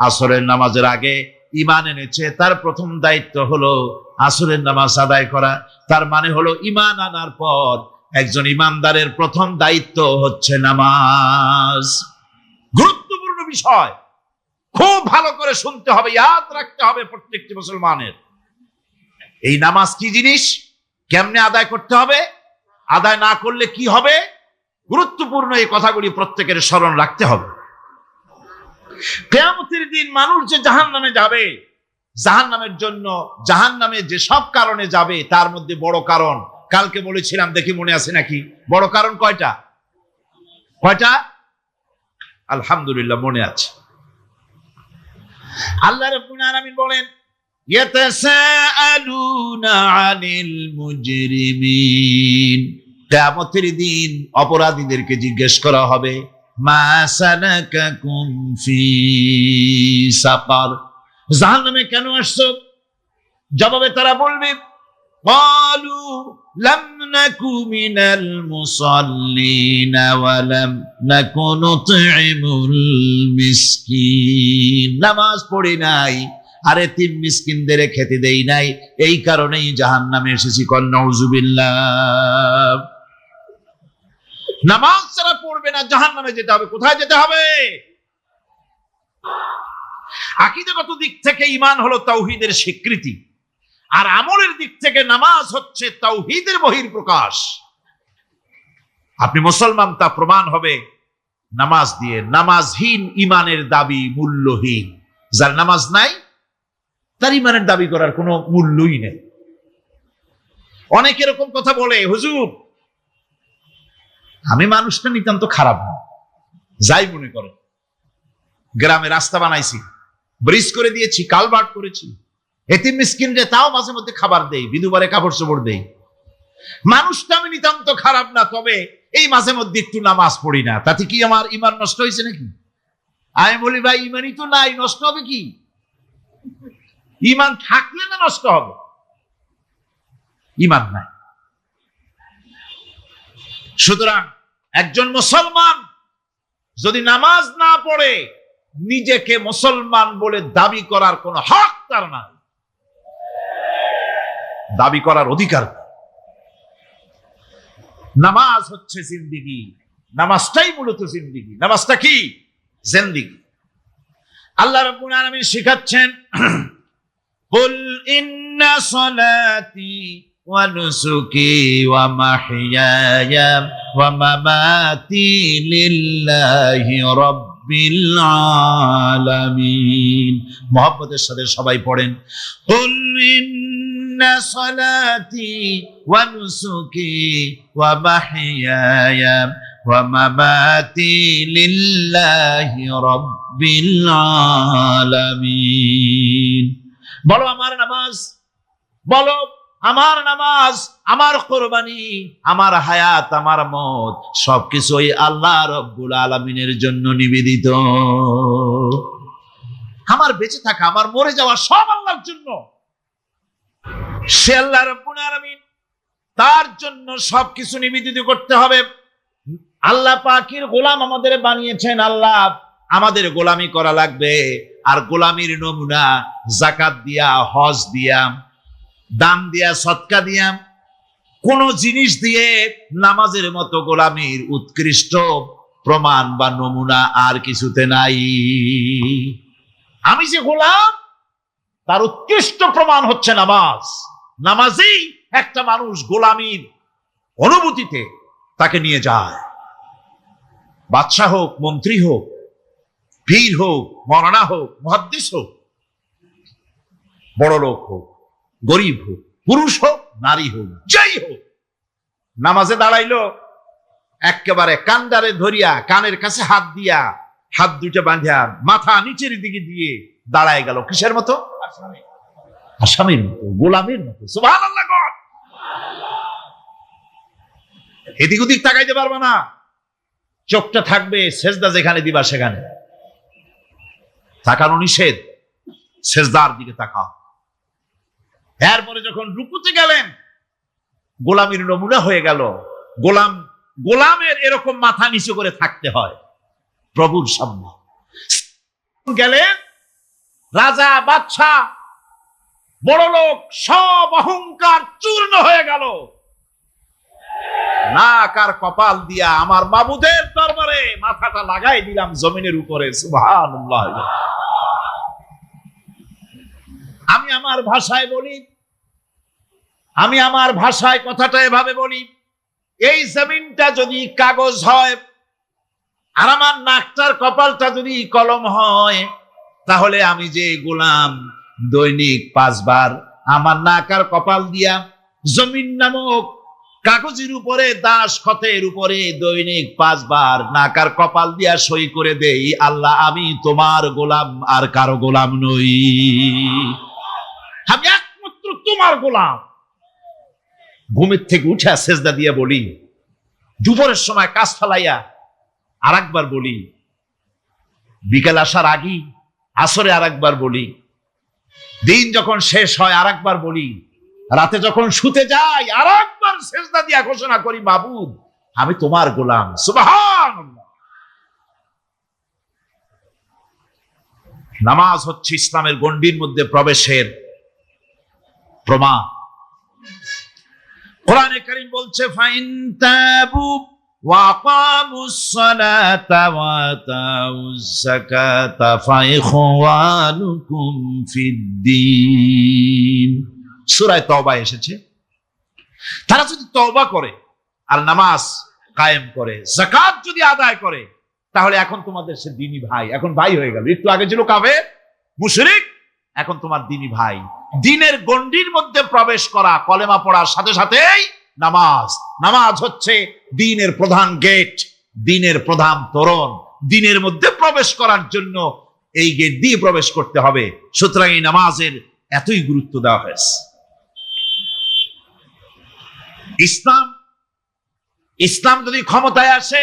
A: আসরের নামাজের আগে ঈমান এনেছে, তার প্রথম দায়িত্ব হলো আসরের নামাজ আদায় করা। তার মানে হলো ঈমান আনার পর একজন ঈমানদারের প্রথম দায়িত্ব হচ্ছে নামাজ। গুরুত্বপূর্ণ বিষয়, খুব ভালো করে শুনতে হবে, ইয়াদ রাখতে হবে প্রত্যেকটি মুসলমানের। এই নামাজ কি জিনিস, কেমনে আদায় করতে হবে, আদায় না করলে কি হবে, গুরুত্বপূর্ণ এই কথাগুলি প্রত্যেকের স্মরণ রাখতে হবে। কিয়ামতের দিন মানুষ যে জাহান্নামে যাবে, জাহান্নামের জন্য, জাহান্নামে যে সব কারণে যাবে তার মধ্যে বড় কারণ কালকে বলেছিলাম, দেখি মনে আছে নাকি? বড় কারণ কয়টা? কয়টা? আলহামদুলিল্লাহ মনে আছে। আল্লাহ রাব্বুল আলামিন বলেন, ইয়াতাসাআলুনা আনিল মুজরিমিন। কিয়ামতের দিন অপরাধীদেরকে জিজ্ঞেস করা হবে, মা সালাকাকুম ফি সাকার, জাহান্নামে কেন আসছো? জবাবে তারা বলবে, ক্বালু লাম নাকু মিনাল মুসাল্লিন ওয়া লাম নাকু নুতঈমুল মিসকিন। নামাজ পড়ি নাই, আর এতিম মিসকিনদের খেতে দেই নাই, এই কারণেই জাহান্নামে এসেছি। কল নাউযুবিল্লাহ। নামাজ যারা পড়বে না জাহান্নামে যেতে হবে। কোথায় যেতে হবে? আকীদাগত দিক থেকে ঈমান হলো তাওহীদের স্বীকৃতি, আর আমলের দিক থেকে নামাজ হচ্ছে তাওহীদের বহিঃপ্রকাশ। আপনি মুসলমান তা প্রমাণ হবে নামাজ দিয়ে। নামাজহীন ঈমানের দাবি মূল্যহীন। যার নামাজ নাই তার ঈমানের দাবি করার কোনো মূল্যই নেই। অনেক এরকম কথা বলে, হুজুর আমি মানুষটা নিতান্ত খারাপ না, যাই মনে করে, গ্রামে রাস্তা বানাইছি, ব্রিজ করে দিয়েছি, কালভার্ট করেছি, এতিম মিসকিনরে তাও মাঝে মধ্যে খাবার দেই, বিধবারে কাপড় চোপড় দেই, মানুষটা আমি নিতান্ত খারাপ না, তবে এই মাঝে মধ্যে একটু নামাজ পড়ি না, তাতে কি আমার ঈমান নষ্ট হয়েছে নাকি? আমি বলি, ভাই ঈমানই তো নাই, নষ্ট হবে কি? ঈমান থাকলে না নষ্ট হবে? ঈমান নাই। সুতরাং একজন মুসলমান যদি নামাজ না পড়ে, নিজেকে মুসলমান বলে দাবি করার কোন হক তার নাই, দাবি করার অধিকার। নামাজ হচ্ছে জিন্দেগি, নামাজটাই মূলত জিন্দেগি। নামাজটা কি? জিন্দেগি। আল্লাহ রাব্বুল আলামিন শিখাচ্ছেন, কুল ইন্না সালাতি ওয়া নুসুকি ওয়া মাহইয়ায়া ওয়া মামাতি লিল্লাহি রাব্বিল আলামিন। মুহাব্বতের সাথে সবাই পড়েন, কুল ইন্না সালাতি ওয়া নুসুকি ওয়া মাহইয়ায়া ওয়া মামাতি লিল্লাহি রাব্বিল আলামিন। বলো আমার নামাজ, বলো আমার নামাজ, আমার কোরবানি, আমার হায়াত, আমার মত সবকিছুই আল্লাহ রাব্বুল আলামিনের জন্য নিবেদিত। আমার বেঁচে থাকা, আমার মরে যাওয়া সব আল্লাহর জন্য। সে আল্লাহ রাব্বুল আলামিন, তার জন্য সবকিছু নিবেদিত করতে হবে। আল্লাহ পাকের গোলাম আমাদের বানিয়েছেন, আল্লাহ আমাদের গোলামি করা লাগবে। আর গোলামির নমুনা যাকাত দিয়া, হজ দিয়া, দান দিয়া, সদকা দিয়া, কোন জিনিস দিয়ে নামাজের মতো গোলামির উৎকৃষ্ট প্রমাণ বা নমুনা আর কিছুতে নাই। আমি যে গোলাম, তার উৎকৃষ্ট প্রমাণ হচ্ছে নামাজ। নামাজেই একটা মানুষ গোলামির অনুভূতিতে তাকে নিয়ে যায়। বাদশাহ হোক, মন্ত্রী হোক, পীর হোক, মৌলানা হোক, মুহাদ্দিস হোক, বড় লোক হোক, গরিব হোক, পুরুষ হোক, নারী হোক, যাই হোক, নামাজে দাঁড়াইলো, একেবারে কান্দারে ধরিয়া, কানের কাছে হাত দিয়া, হাত দুইটা বাঁধিয়া, মাথা নিচের দিকে দিয়ে দাঁড়ায় গেল। কিসের মতো? আসামির মতো, গোলামের মতো। সুবহানাল্লাহ। এদিক ওদিক তাকাইতে পারবে না, চোখটা থাকবে সেজদা যেখানে দিবা সেখানে। তাকানো নিষেধ, সেজদার দিকে তাকাও। এরপরে যখন রুকুতে গেলেন, গোলামির নমুনা হয়ে গেল। গোলামের এরকম মাথা নিচু করে থাকতে হয় প্রভুর সামনে। গেলেন রাজা, বাদশা, বড় লোক, সব অহংকার চূর্ণ হয়ে গেল। নাক আর কপাল দিয়া আমার মাবুদের দরবারে মাথাটা লাগাই দিলাম জমিনের উপরে। সুবহানাল্লাহ। আমি আমার ভাষায় বলি, আমি আমার ভাষায় কথাটা এভাবে বলি, এই জমিনটা যদি কাগজ হয় আর আমার নাকটার কপালটা যদি কলম হয়, তাহলে আমি যে গোলাম দৈনিক 5 বার আমার নাক আর কপাল দিয়া জমিন নামক কাগজের উপরে, দাস খতের উপরে দৈনিক 5 বার নাক আর কপাল দিয়া সই করে দেই, আল্লাহ আমি তোমার গোলাম, আর কারো গোলাম নই। আমি একমাত্র তোমার গোলাম। ঘুমের থেকে উঠে সেজদা দিয়ে বলি, দুপুরের সময় কাজ ফেলাইয়া আর একবার বলি, বিকেল আসার আগেই আসরে আর একবার বলি, দিন যখন শেষ হয় আর একবার বলি, রাতে যখন শুতে যাই আর একবার সেজদা দিয়া ঘোষণা করি, মাবুদ আমি তোমার গোলাম। সুবহানাল্লাহ। নামাজ হচ্ছে ইসলামের গণ্ডির মধ্যে প্রবেশের প্রমাণ। কোরআনে কারীম বলছে, ফাইন তাবু ওয়া আকামুস সালাতা ওয়া আতাউজ যাকাতা ফাইখওয়ানুকুম ফিদ্দীন। সূরা তওবা এসেছে। তারা যদি তওবা করে আর নামাজ কায়েম করে, যাকাত যদি আদায় করে, তাহলে এখন তোমাদের সে দ্বীনি ভাই, এখন ভাই হয়ে গেল। একটু আগে ছিল কাফের, মুশরিক, এখন তোমার দ্বীনি ভাই। দ্বীনের গণ্ডির মধ্যে প্রবেশ করা, কলেমা পড়ার সাথে সাথেই নামাজ। নামাজ হচ্ছে দ্বীনের প্রধান গেট, দ্বীনের প্রধান তোরণ। দ্বীনের মধ্যে প্রবেশ করার জন্য এই গেট দিয়ে প্রবেশ করতে হবে। সুতরাং এই নামাজের এতই গুরুত্ব দেওয়া হয়েছে। ইসলাম যদি ক্ষমতায় আসে,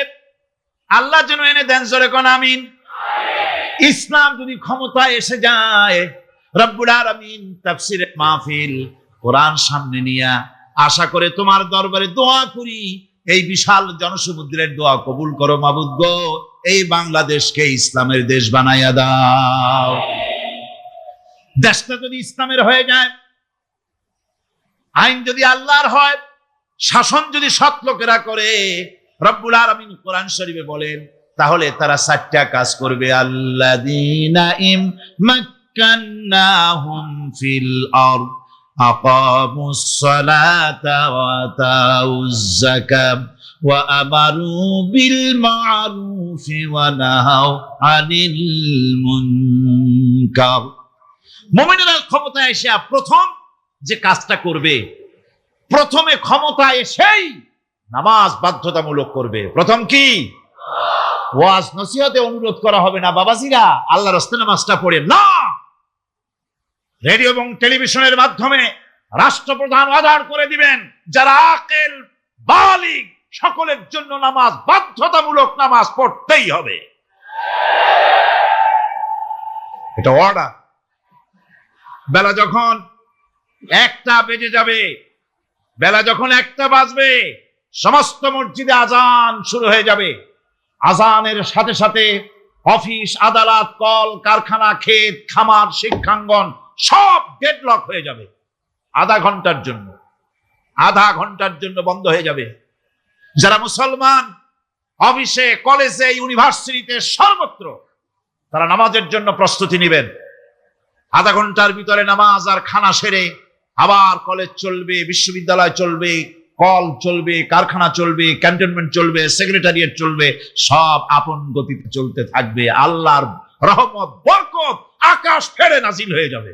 A: আল্লাহ যেন এনে দেন, জোরে কোন আমিন। ইসলাম যদি ক্ষমতায় এসে যায়, রব্বুল আলামিন তাফসীরে মাহফিল, কোরআন সামনে নিয়া আশা করে তোমার দরবারে দোয়া করি, এই বিশাল জনসমুদ্রের দোয়া কবুল করো মাবুদ গো, এই বাংলাদেশকে ইসলামের দেশ বানাইয়া দাও। দেশটা যদি ইসলামের হয়ে যায়, আইন যদি আল্লাহর হয়, শাসন যদি সৎ লোকেরা করে, রব্বুল আলামিন কোরআন শরীফে বলেন, তাহলে তারা 4টা কাজ করবে। আল্লাযীনা মাক্কান্নাহুম ফিল আরদ আকামুস সালাতা ওয়া আতাউজ যাকাত ওয়া আমারু বিল মা'রুফি ওয়া নাহাউ আনিল মুনকার। মুমিনেরা ক্ষমতায় এসে প্রথম যে কাজটা করবে, প্রথমে ক্ষমতায় এসেই নামাজ বাধ্যতামূলক করবে। প্রথম কি? ওয়াজ নসিহতে অনুরোধ করা হবে না, বাবাজিরা আল্লাহর রাস্তায় নামাজটা পড়েন না। রেডিও এবং টেলিভিশনের মাধ্যমে রাষ্ট্রপ্রধান অর্ডার করে দিবেন, যারা আকেল বালিগ সকলের জন্য নামাজ বাধ্যতামূলক, নামাজ পড়তেই হবে। এটা অর্ডার। বেলা যখন 1টা বেজে যাবে, বেলা যখন 1টা বাজবে, সমস্ত মসজিদে আজান শুরু হয়ে যাবে। আজানের সাথে সাথে অফিস, আদালত, কল কারখানা, ক্ষেত খামার, শিক্ষাঙ্গন সব ডেডলক হয়ে যাবে। আধা ঘন্টার জন্য বন্ধ হয়ে যাবে। যারা মুসলমান অফিসে, কলেজে, ইউনিভার্সিটিতে, সর্বত্র তারা নামাজের জন্য প্রস্তুতি নেবেন। আধা ঘন্টার ভিতরে নামাজ আর খানা সেরে আবার কলেজ চলবে, বিশ্ববিদ্যালয় চলবে, কল চলবে, কারখানা চলবে, ক্যান্টনমেন্ট চলবে, সেক্রেটারিয়েট চলবে, সব আপন গতিতে চলতে থাকবে। আল্লাহর রহমত, বরকত আকাশ ফেরে নাজিল হয়ে যাবে।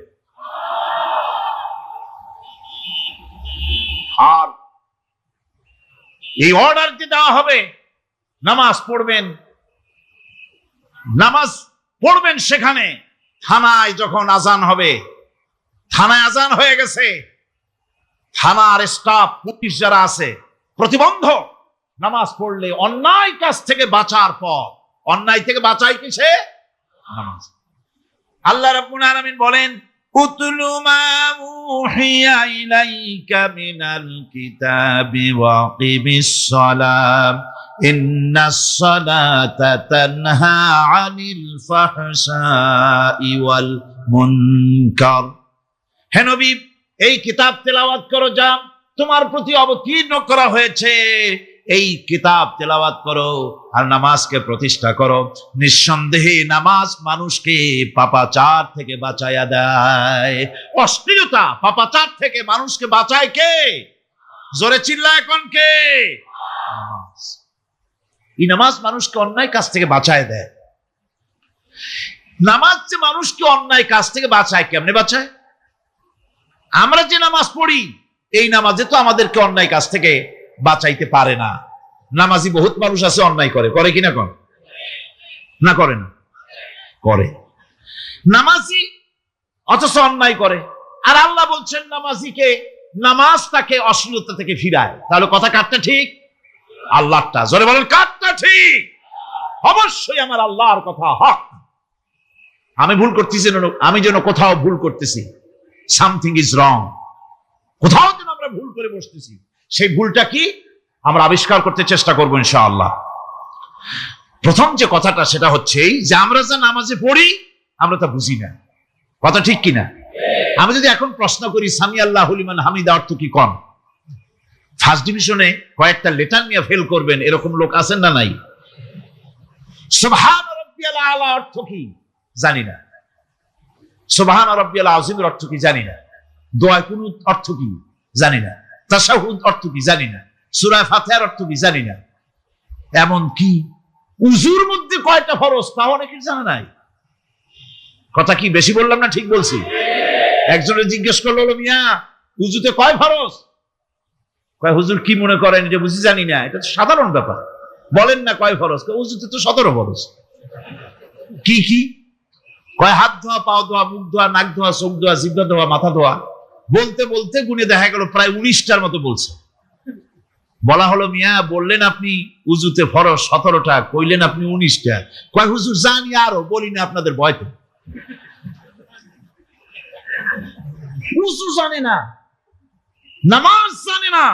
A: আর এই অর্ডার যে দেওয়া হবে, নামাজ পড়বেন সেখানে। থানায় যখন আজান হবে, থানায় আজান হয়ে গেছে, থানার স্টাফ, পুলিশ যারা আছে প্রতিবন্ধক, নামাজ পড়লে অন্যায় কাজ থেকে বাঁচার পর, অন্যায় থেকে বাঁচাই কিসে? নামাজ। আল্লাহ রাব্বুল আলামিন বলেন, উতলু মা উহিয়া ইলাইকা মিনাল কিতাবি ওয়া কিমিস সালাত ইন্নাস সালাতা তানহা আনিল ফাহশাই ওয়াল মুনকার। হে নবী, এই কিতাব তেলাওয়াত করো, যা তোমার প্রতি অবতীর্ণ করা হয়েছে, এই কিতাব তেলাওয়াত করো আর নামাজকে প্রতিষ্ঠা করো। নিঃসন্দেহে নামাজ মানুষকে পাপাচার থেকে বাঁচায়া দেয়। অশ্লীলতা, পাপাচার থেকে মানুষকে বাঁচায় কে? জোরে চিল্লায় কোন কে? নামাজ। এই নামাজ মানুষকে অন্যায় কাজ থেকে বাঁচায় দেয়। নামাজ যে মানুষকে অন্যায় কাজ থেকে বাঁচায়, কেমনে বাঁচায়? আমরা যে নামাজ পড়ি, এই নামাজে তো আমাদেরকে অন্যায় কাজ থেকে বাঁচাইতে পারে না। নামাজি বহুত মানুষ আছে অন্যায় করে কিনা? না করে না? করে। নামাজি অথচ অন্যায় করে। আর আল্লাহ বলছেন নামাজিকে, নামাজ তাকে অশ্লীলতা থেকে ফিরায়। তাহলে কথা কাটটা ঠিক? আল্লাহটা জোরে বলেন, কাটটা ঠিক? অবশ্যই আমার আল্লাহর কথা হক। আমি ভুল করতেছি, আমি যেন কোথাও ভুল করতেছি, সামথিং ইজ রং, কোথাও যেন আমরা ভুল করে বসতেছি, সেই ভুলটা কি আমরা আবিষ্কার করতে চেষ্টা করবো ইনশাআল্লাহ। প্রথম যে কথাটা সেটা হচ্ছে যে আমরা যা নামাজে পড়ি আমরা তা বুঝি না। কথা ঠিক কিনা? আমি যদি এখন প্রশ্ন করি সামি আল্লাহু লিমান হামিদা অর্থ কি কোন, ফার্স্ট ডিভিশনে কয়েকটা লেটার নিয়ে ফেল করবেন এরকম লোক আছেন না নাই? সুবহান রাব্বিয়াল আলা অর্থ কি জানি না, সুবহান রাব্বিয়াল আযীমের অর্থ কি জানি না, দোয়া কুনুত অর্থ কি জানি না, তাশাহুদ অর্থ কি জানি না, সূরা ফাতিহার অর্থ কি জানি না। এমন কি উযুর মধ্যে কয়টা ফরজ তা অনেকের জানা নাই। কথা কি বেশি বললাম না ঠিক বলছি? একজনে জিজ্ঞেস করলো, মিয়া উযুতে কয় ফরজ? কয় হুজুর কি মনে করেন যে বুঝি জানি না? এটা তো সাধারণ ব্যাপার, বলেন না কয় ফরজ? উযুতে তো 17 ফরজ। কি কি? কয় হাত ধোয়া, পাও ধোয়া, মুখ ধোয়া, নাক ধোয়া, চোখ ধোয়া, জিহ্বা ধোয়া, মাথা ধোয়া। বলতে বলতে গুনে দেখা গেল প্রায় 19টার মতো বলছে। বলা হলো, মিয়া বললেন আপনি উযুতে ফরজ 17টা, কইলেন আপনি 19টা। কয় হুজুর জানি আরো, বলি না আপনাদের ভয়তে। উযু জানে না, নামাজ জানে না,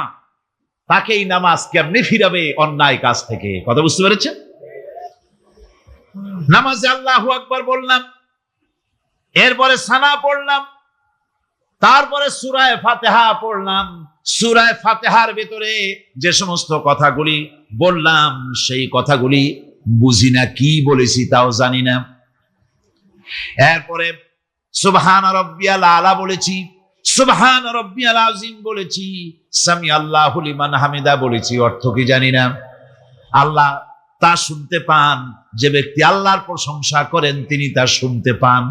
A: তাকে এই নামাজ কেমনে ফিরাবে অন্যায় কাজ থেকে? কথা বুঝতে পেরেছেন? নামাজে আল্লাহু আকবার বললাম, এরপরে সানা পড়লাম, তারপরে সূরা ফাতিহা পড়লাম। সূরা ফাতিহার ভিতরে যে সমস্ত কথাগুলি বললাম সেই কথাগুলি বুঝি না, কি বলেছি তাও জানি না। এরপরে সুবহান রাব্বিয়াল আলা বলেছি, সুবহান রাব্বিয়াল আযীম বলেছি, সামি আল্লাহু লিমান হামিদা বলেছি, অর্থ কি জানি না। আল্লাহ তা শুনতে পান, যে ব্যক্তি আল্লাহর প্রশংসা করেন তিনি তা শুনতে পান।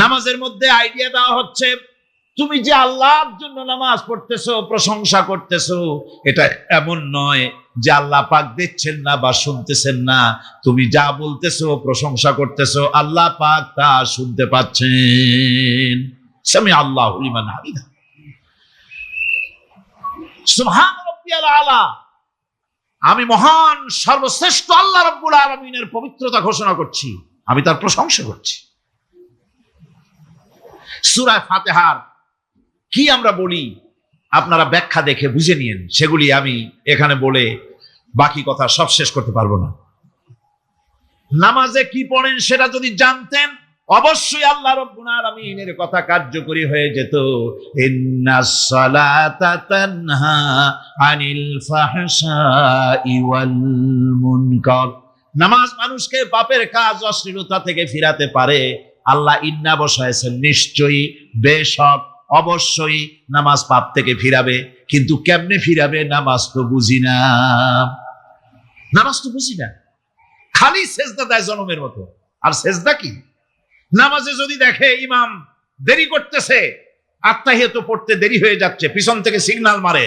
A: নামাজের মধ্যে আইডিয়া দেওয়া হচ্ছে, তুমি যে আল্লাহর জন্য নামাজ পড়তেছো, প্রশংসা করতেছো, এটা এমন নয় যে আল্লাহ পাক দেখছেন না বা শুনতেছেন না। তুমি যা বলতেছো, প্রশংসা করতেছো, আল্লাহ পাক তা শুনতে পাচ্ছেন। সামি আল্লাহু লিমান হামিদা, সুবহান রাব্বিয়াল আলা। আমি মহান সর্বশ্রেষ্ঠ আল্লাহ রাব্বুল আলামিনের পবিত্রতা ঘোষণা করছি, আমি তার প্রশংসা করছি। সূরা ফাতিহার কি আমরা বলি আপনারা ব্যাখ্যা দেখে বুঝে নিয়েন, সেগুলি আমি এখানে বলে বাকি কথা সব শেষ করতে পারবো না। নামাজে কি পড়েন সেটা যদি জানতেন, অবশ্যই আল্লাহ রাব্বুল আলামিনের কথা কার্যকরী হয়ে যেত। ইন্নাস সালাতা তানহা আনিল ফাহশাই ওয়াল মুনকার। নামাজ মানুষকে পাপের কাজ, অশ্লীলতা থেকে ফিরাতে পারে। আল্লাহ ইন্না বসায়ছেন, নিশ্চয়ই, বেশক, অবশ্যই নামাজ পাপ থেকে ফিরাবে। কিন্তু কেমনে ফিরাবে নামাজ তো বুঝি না, নামাজ তো বুঝি না। খালি সেজদা দেয় জনমের মতো, আর সেজদা কি? নামাজে যদি দেখে ইমাম দেরি করতেছে, আত্তাহিয়াত পড়তে দেরি হয়ে যাচ্ছে, পিছন থেকে সিগন্যাল মারে,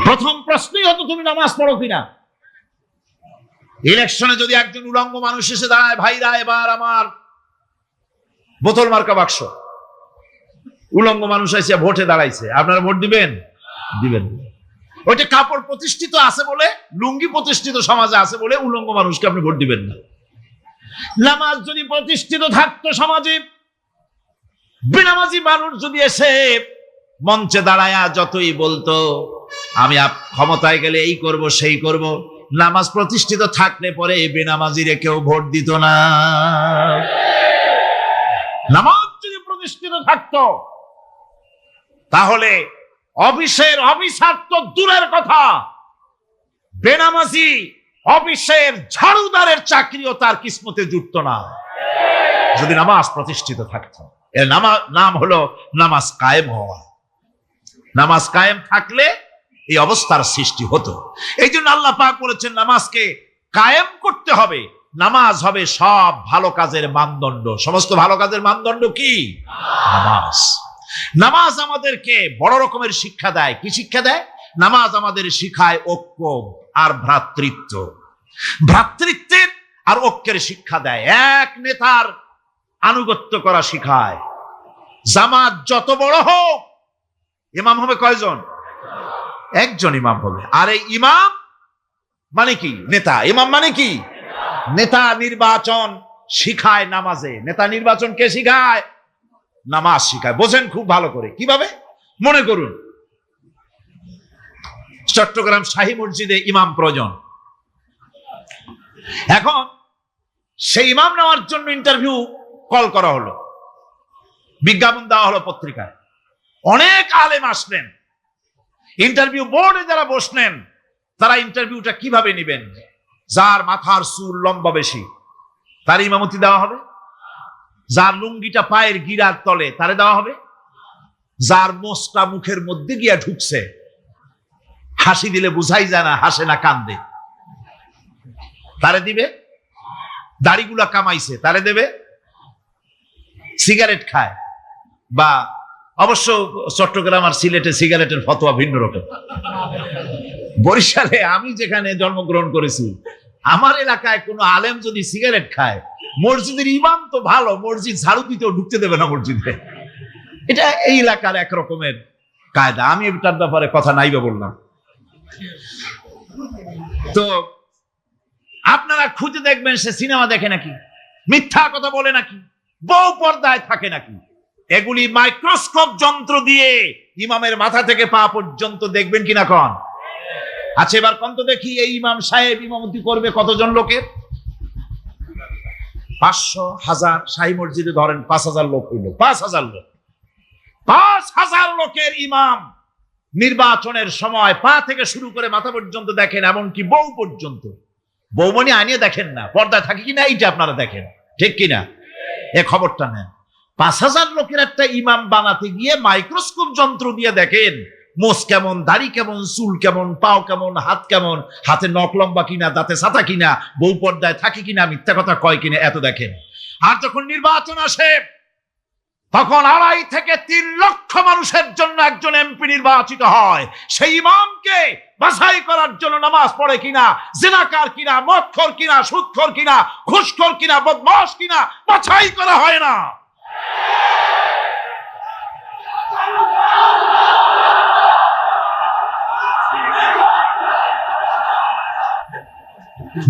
A: প্রথম প্রশ্নই হতো তুমি নামাজ পড়ো কিনা। ইলেকশনে যদি একজন উলঙ্গ মানুষ এসে দাঁড়ায়, ভাইরা এবার আমার বোতল মার্কা বাক্স, উলঙ্গ মানুষ এসে ভোটে দাঁড়াইছে, আপনারা ভোট দিবেন? দিবেন। ওইটা কাপড় প্রতিষ্ঠিত আছে বলে, লুঙ্গি প্রতিষ্ঠিত সমাজে আছে বলে উলঙ্গ মানুষকে আপনি ভোট দিবেন না। নামাজ যদি প্রতিষ্ঠিত থাকতো সমাজে, বেনামাজি মানুষ যদি এসে মঞ্চে দাঁড়ায়া যতই বলতো আমি ক্ষমতায় গেলে এই করব সেই করব, নামাজ প্রতিষ্ঠিত থাকলে পরে বেনামাজিরে কেউ ভোট দিত না। নামাজ যদি প্রতিষ্ঠিত থাকতো তাহলে অফিসের অফিসার তো দূরের কথা, বেনামাজি অফিসের ঝাড়ুদারের চাকরিও তার কিসমতে জুটতো না যদি নামাজ প্রতিষ্ঠিত থাকতো। এর নাম হলো নামাজ কায়েম হওয়া। নামাজ কায়েম থাকলে এই অবস্থার সৃষ্টি হতো। এই জন্য আল্লাহ পাক বলেছেন নামাজকে কায়েম করতে হবে। নামাজ হবে সব ভালো কাজের মানদণ্ড। সমস্ত ভালো কাজের মানদণ্ড কি? নামাজ। নামাজ আমাদেরকে বড় রকমের শিক্ষা দেয়। কি শিক্ষা দেয়? নামাজ আমাদের শিখায় ঐক্য আর ভ্রাতৃত্ব। ভ্রাতৃত্বের আর ঐক্যের শিক্ষা দেয়। এক নেতার আনুগত্য করা শিখায়। জামাত যত বড় হোক, ইমাম হবে কয়জন? একজন ইমাম হবে। আর এই ইমাম মানে কি? নেতা। ইমাম মানে কি? নেতা। নির্বাচন শিখায় নামাজে। নেতা নির্বাচন কে শিখায়? নামাজ শিখায়। বোঝেন খুব ভালো করে। কিভাবে? মনে করুন চট্টগ্রাম শাহী মসজিদে ইমাম প্রয়োজন। এখন সেই ইমাম নেওয়ার জন্য ইন্টারভিউ কল করা হলো, বিজ্ঞাপন দেওয়া হলো পত্রিকায়। অনেক আলেম আসলেন। ইন্টারভিউ বোর্ডে যারা বসলেন তারা ইন্টারভিউটা কিভাবে নেবেন? যার মাথার চুল লম্বা বেশি তার ইমামতি দেওয়া হবে। যার লুঙ্গিটা পায়ের গিরার তলে তারে দেওয়া হবে। যার মোষটা মুখের মধ্যে গিয়া ঢুকছে, হাসি দিলে বুঝাই যায় না হাসে না কান্দে, তারে দিবে। দাড়িগুলা কামাইছে তারে দেবে। সিগারেট খায়, বা অবশ্য চট্টগ্রাম আর সিলেটে সিগারেটের ফতোয়া ভিন্ন রকম। বরিশালে আমি যেখানে জন্মগ্রহণ করেছি, আমার এলাকায় কোনো আলেম যদি সিগারেট খায়, মসজিদের ইমাম তো ভালো, মসজিদ ঝাড়ু দিতেও ঢুকতে দেবে না মসজিদে। এটা এই এলাকার এক রকমের কায়দা। আমি এটার ব্যাপারে কথা নাইবা বললাম। তো আপনারা খুঁজে দেখবেন সে সিনেমা দেখে নাকি, মিথ্যা কথা বলে নাকি, বউ পর্দায় থাকে নাকি। এগুলি মাইক্রোস্কোপ যন্ত্র দিয়ে ইমামের মাথা থেকে পা পর্যন্ত দেখবেন কিনা কন? আচ্ছা এবার কত দেখি এই ইমাম সাহেব ইমামতি করবে কতজন লোকের? 500, 1000। শাহী মসজিদে ধরেন 5000 লোক হইল। 5000 লোক, 5000 লোকের ইমাম নির্বাচনের সময় পা থেকে শুরু করে মাথা পর্যন্ত দেখেন, এমনকি বউ পর্যন্ত। বৌমনি আনিয়ে দেখেন না, পর্দায় থাকে কিনা এইটা আপনারা দেখেন, ঠিক কিনা? এ খবরটা নেন। 5000 লোকের একটা ইমাম বানাতে গিয়ে মাইক্রোস্কোপ যন্ত্র দিয়ে দেখেন মোষ কেমন, দাড়ি কেমন, চুল কেমন, পাও কেমন, হাত কেমন, হাতে নখ লম্বা কিনা, দাঁতে ছাতা কিনা, বউ পর্দায় থাকে কিনা, মিথ্যা কথা কয় কিনা, এত দেখেন। আর যখন নির্বাচন আসে তখন 2.5 থেকে 3 লক্ষ মানুষের জন্য একজন এমপি নির্বাচিত হয়। সেই ইমামকে বাছাই করার জন্য নামাজ পড়ে কিনা, জিনাকার কিনা, মদখোর কিনা, সুদখোর কিনা, ঘুষখোর কিনা, বদমাশ কিনা বাছাই করা হয় না।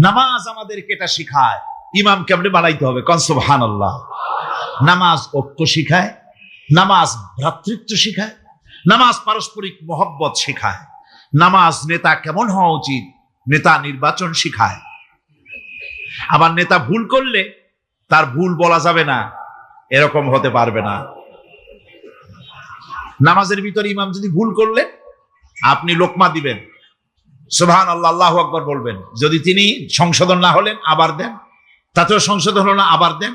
A: নামাজ আমাদেরকে এটা শিখায়। ইমাম কেমনে বানাইতে হবে, কোন সুবহানাল্লাহ। নামাজ ঐক্য শিখায়, নামাজ ভ্রাতৃত্ব শিখায়, নামাজ পারস্পরিক মহব্বত শিখায়, নামাজ নেতা কেমন হওয়া উচিত, নেতা নির্বাচন শিখায়। আবার নেতা ভুল করলে তার ভুল বলা যাবে না, এরকম হতে পারবে না। নামাজের ভিতরে ইমাম যদি ভুল করলে আপনি লোকমা দিবেন, সুবহানাল্লাহ, আল্লাহু আকবার বলবেন। যদি তিনি সংশোধন না হলেন আবার দেন, তাতেও সংশোধন হলো না আবার দেন।